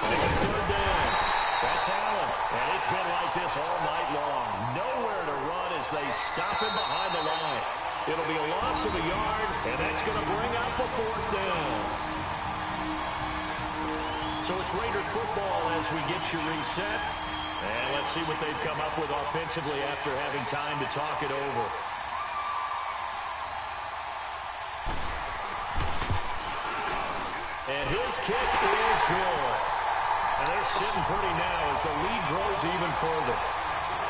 [SPEAKER 1] 3rd down. That's Allen. And it's been like this all night long. Nowhere to run as they stop him behind the line. It'll be a loss of a yard, and that's going to bring up a 4th down. So it's Raider football as we get you reset. And let's see what they've come up with offensively after having time to talk it over. And his kick is good. And they're sitting pretty now as the lead grows even further.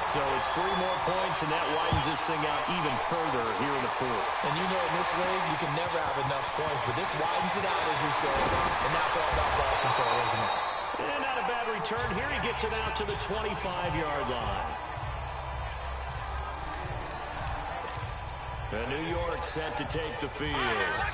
[SPEAKER 1] So it's 3 more points, and that widens this thing out even further here in the 4th.
[SPEAKER 2] And you know in this league, you can never have enough points, but this widens it out, as you said. And now it's all about ball control, isn't it?
[SPEAKER 1] And not a bad return here. He gets it out to the 25-yard line. And New York set to take the field.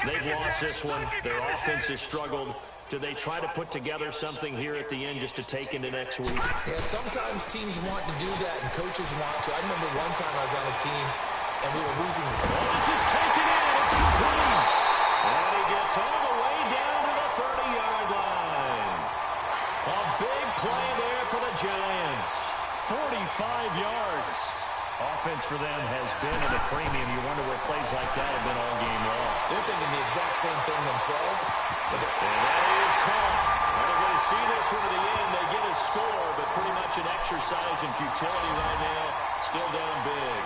[SPEAKER 1] They've lost this one. Their offense has struggled. Do they try to put together something here at the end just to take into next week?
[SPEAKER 2] Yeah, sometimes teams want to do that and coaches want to. I remember one time I was on a team and we were losing.
[SPEAKER 1] Oh, this is taken in. It's complete. And he gets all the way down to the 30-yard line. A big play there for the Giants. 45 yards. Offense for them has been at a premium. You wonder where plays like that have been all game long.
[SPEAKER 2] They're thinking the exact same thing themselves.
[SPEAKER 1] And that is caught. And they're going to see this one at the end. They get a score, but pretty much an exercise in futility right now. Still down big.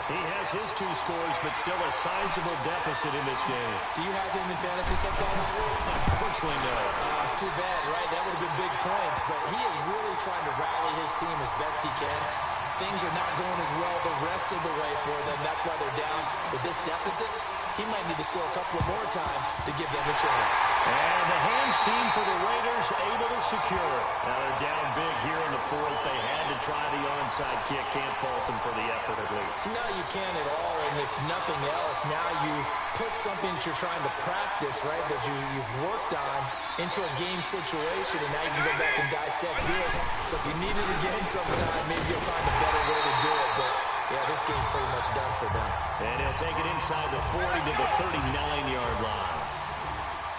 [SPEAKER 1] He has his 2 scores, but still a sizable deficit in this game.
[SPEAKER 2] Do you have him in fantasy football this week?
[SPEAKER 1] Unfortunately, no.
[SPEAKER 2] It's too bad, right? That would have been big points, but he is really trying to rally his team as best he can. Things are not going as well the rest of the way for them. That's why they're down with this deficit. He might need to score a couple of more times to give them a chance.
[SPEAKER 1] And the hands team for the Raiders able to secure it. Now they're down big here in the 4th. They had to try the onside kick. Can't fault them for the effort at least.
[SPEAKER 2] No, you can't at all. And if nothing else, now you've put something that you're trying to practice, right, that you've worked on into a game situation, and now you can go back and dissect it. So if you need it again sometime, maybe you'll find a better way to do it. But Yeah, this game's pretty much done for them.
[SPEAKER 1] And he'll take it inside the 40 to the 39-yard line.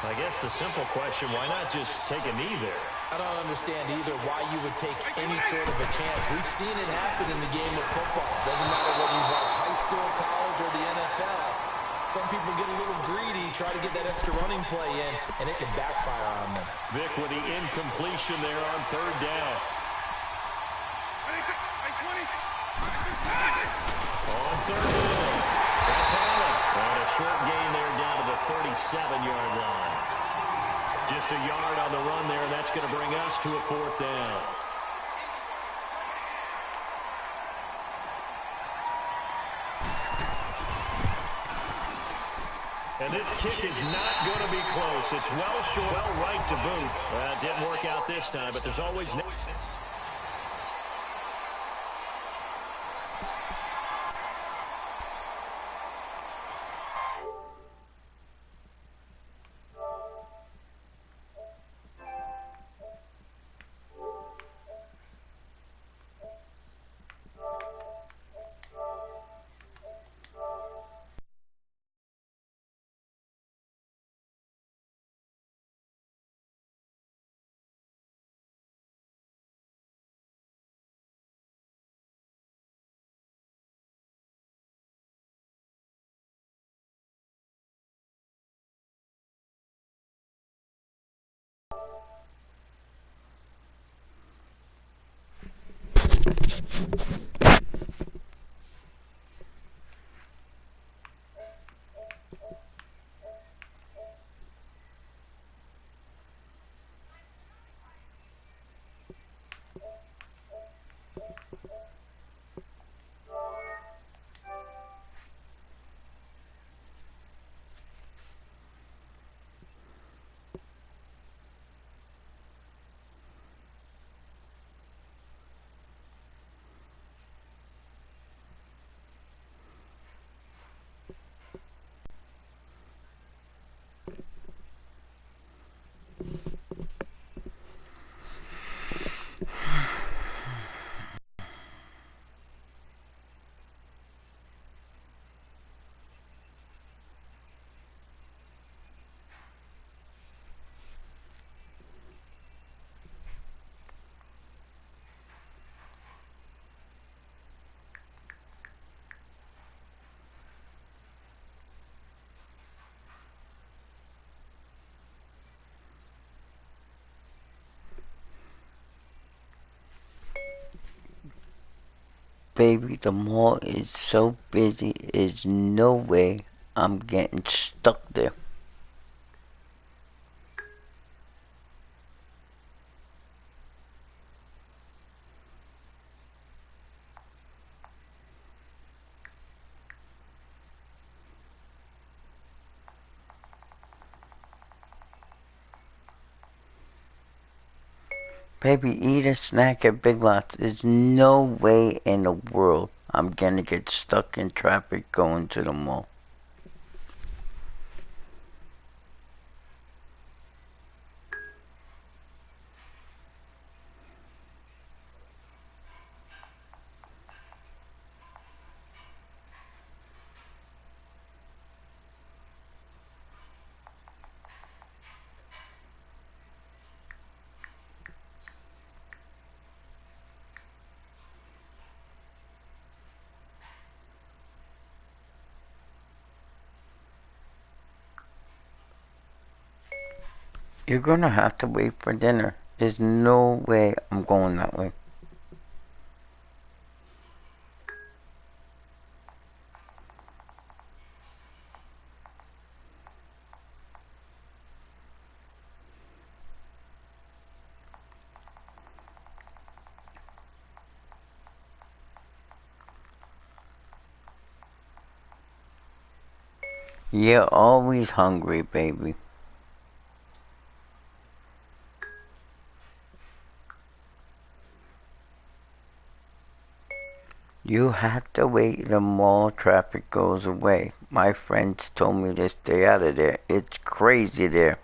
[SPEAKER 1] I guess the simple question, why not just take a knee there?
[SPEAKER 2] I don't understand either why you would take any sort of a chance. We've seen it happen in the game of football. Doesn't matter whether you watch high school, college, or the NFL. Some people get a little greedy, try to get that extra running play in, and it can backfire on them.
[SPEAKER 1] Vic with the incompletion there on third down. On third down. That's Allen. And a short gain there down to the 37-yard line. Just a yard on the run there. That's going to bring us to a fourth down. And this kick is not going to be close. It's well short, well right to boot. It didn't work out this time, but there's always...
[SPEAKER 5] Baby, the mall is so busy, there's no way I'm getting stuck there. Baby, eat a snack at Big Lots. There's no way in the world I'm gonna get stuck in traffic going to the mall. You're gonna have to wait for dinner. There's no way I'm going that way. You're always hungry, baby. You have to wait the mall traffic goes away. My friends told me to stay out of there. It's crazy there.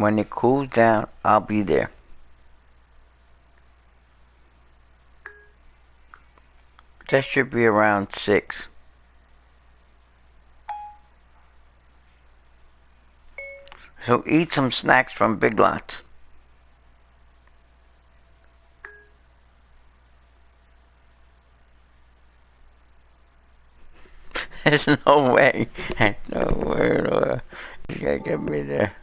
[SPEAKER 5] When it cools down, I'll be there. That should be around 6. So eat some snacks from Big Lots. There's no way. No way. You gotta get me there.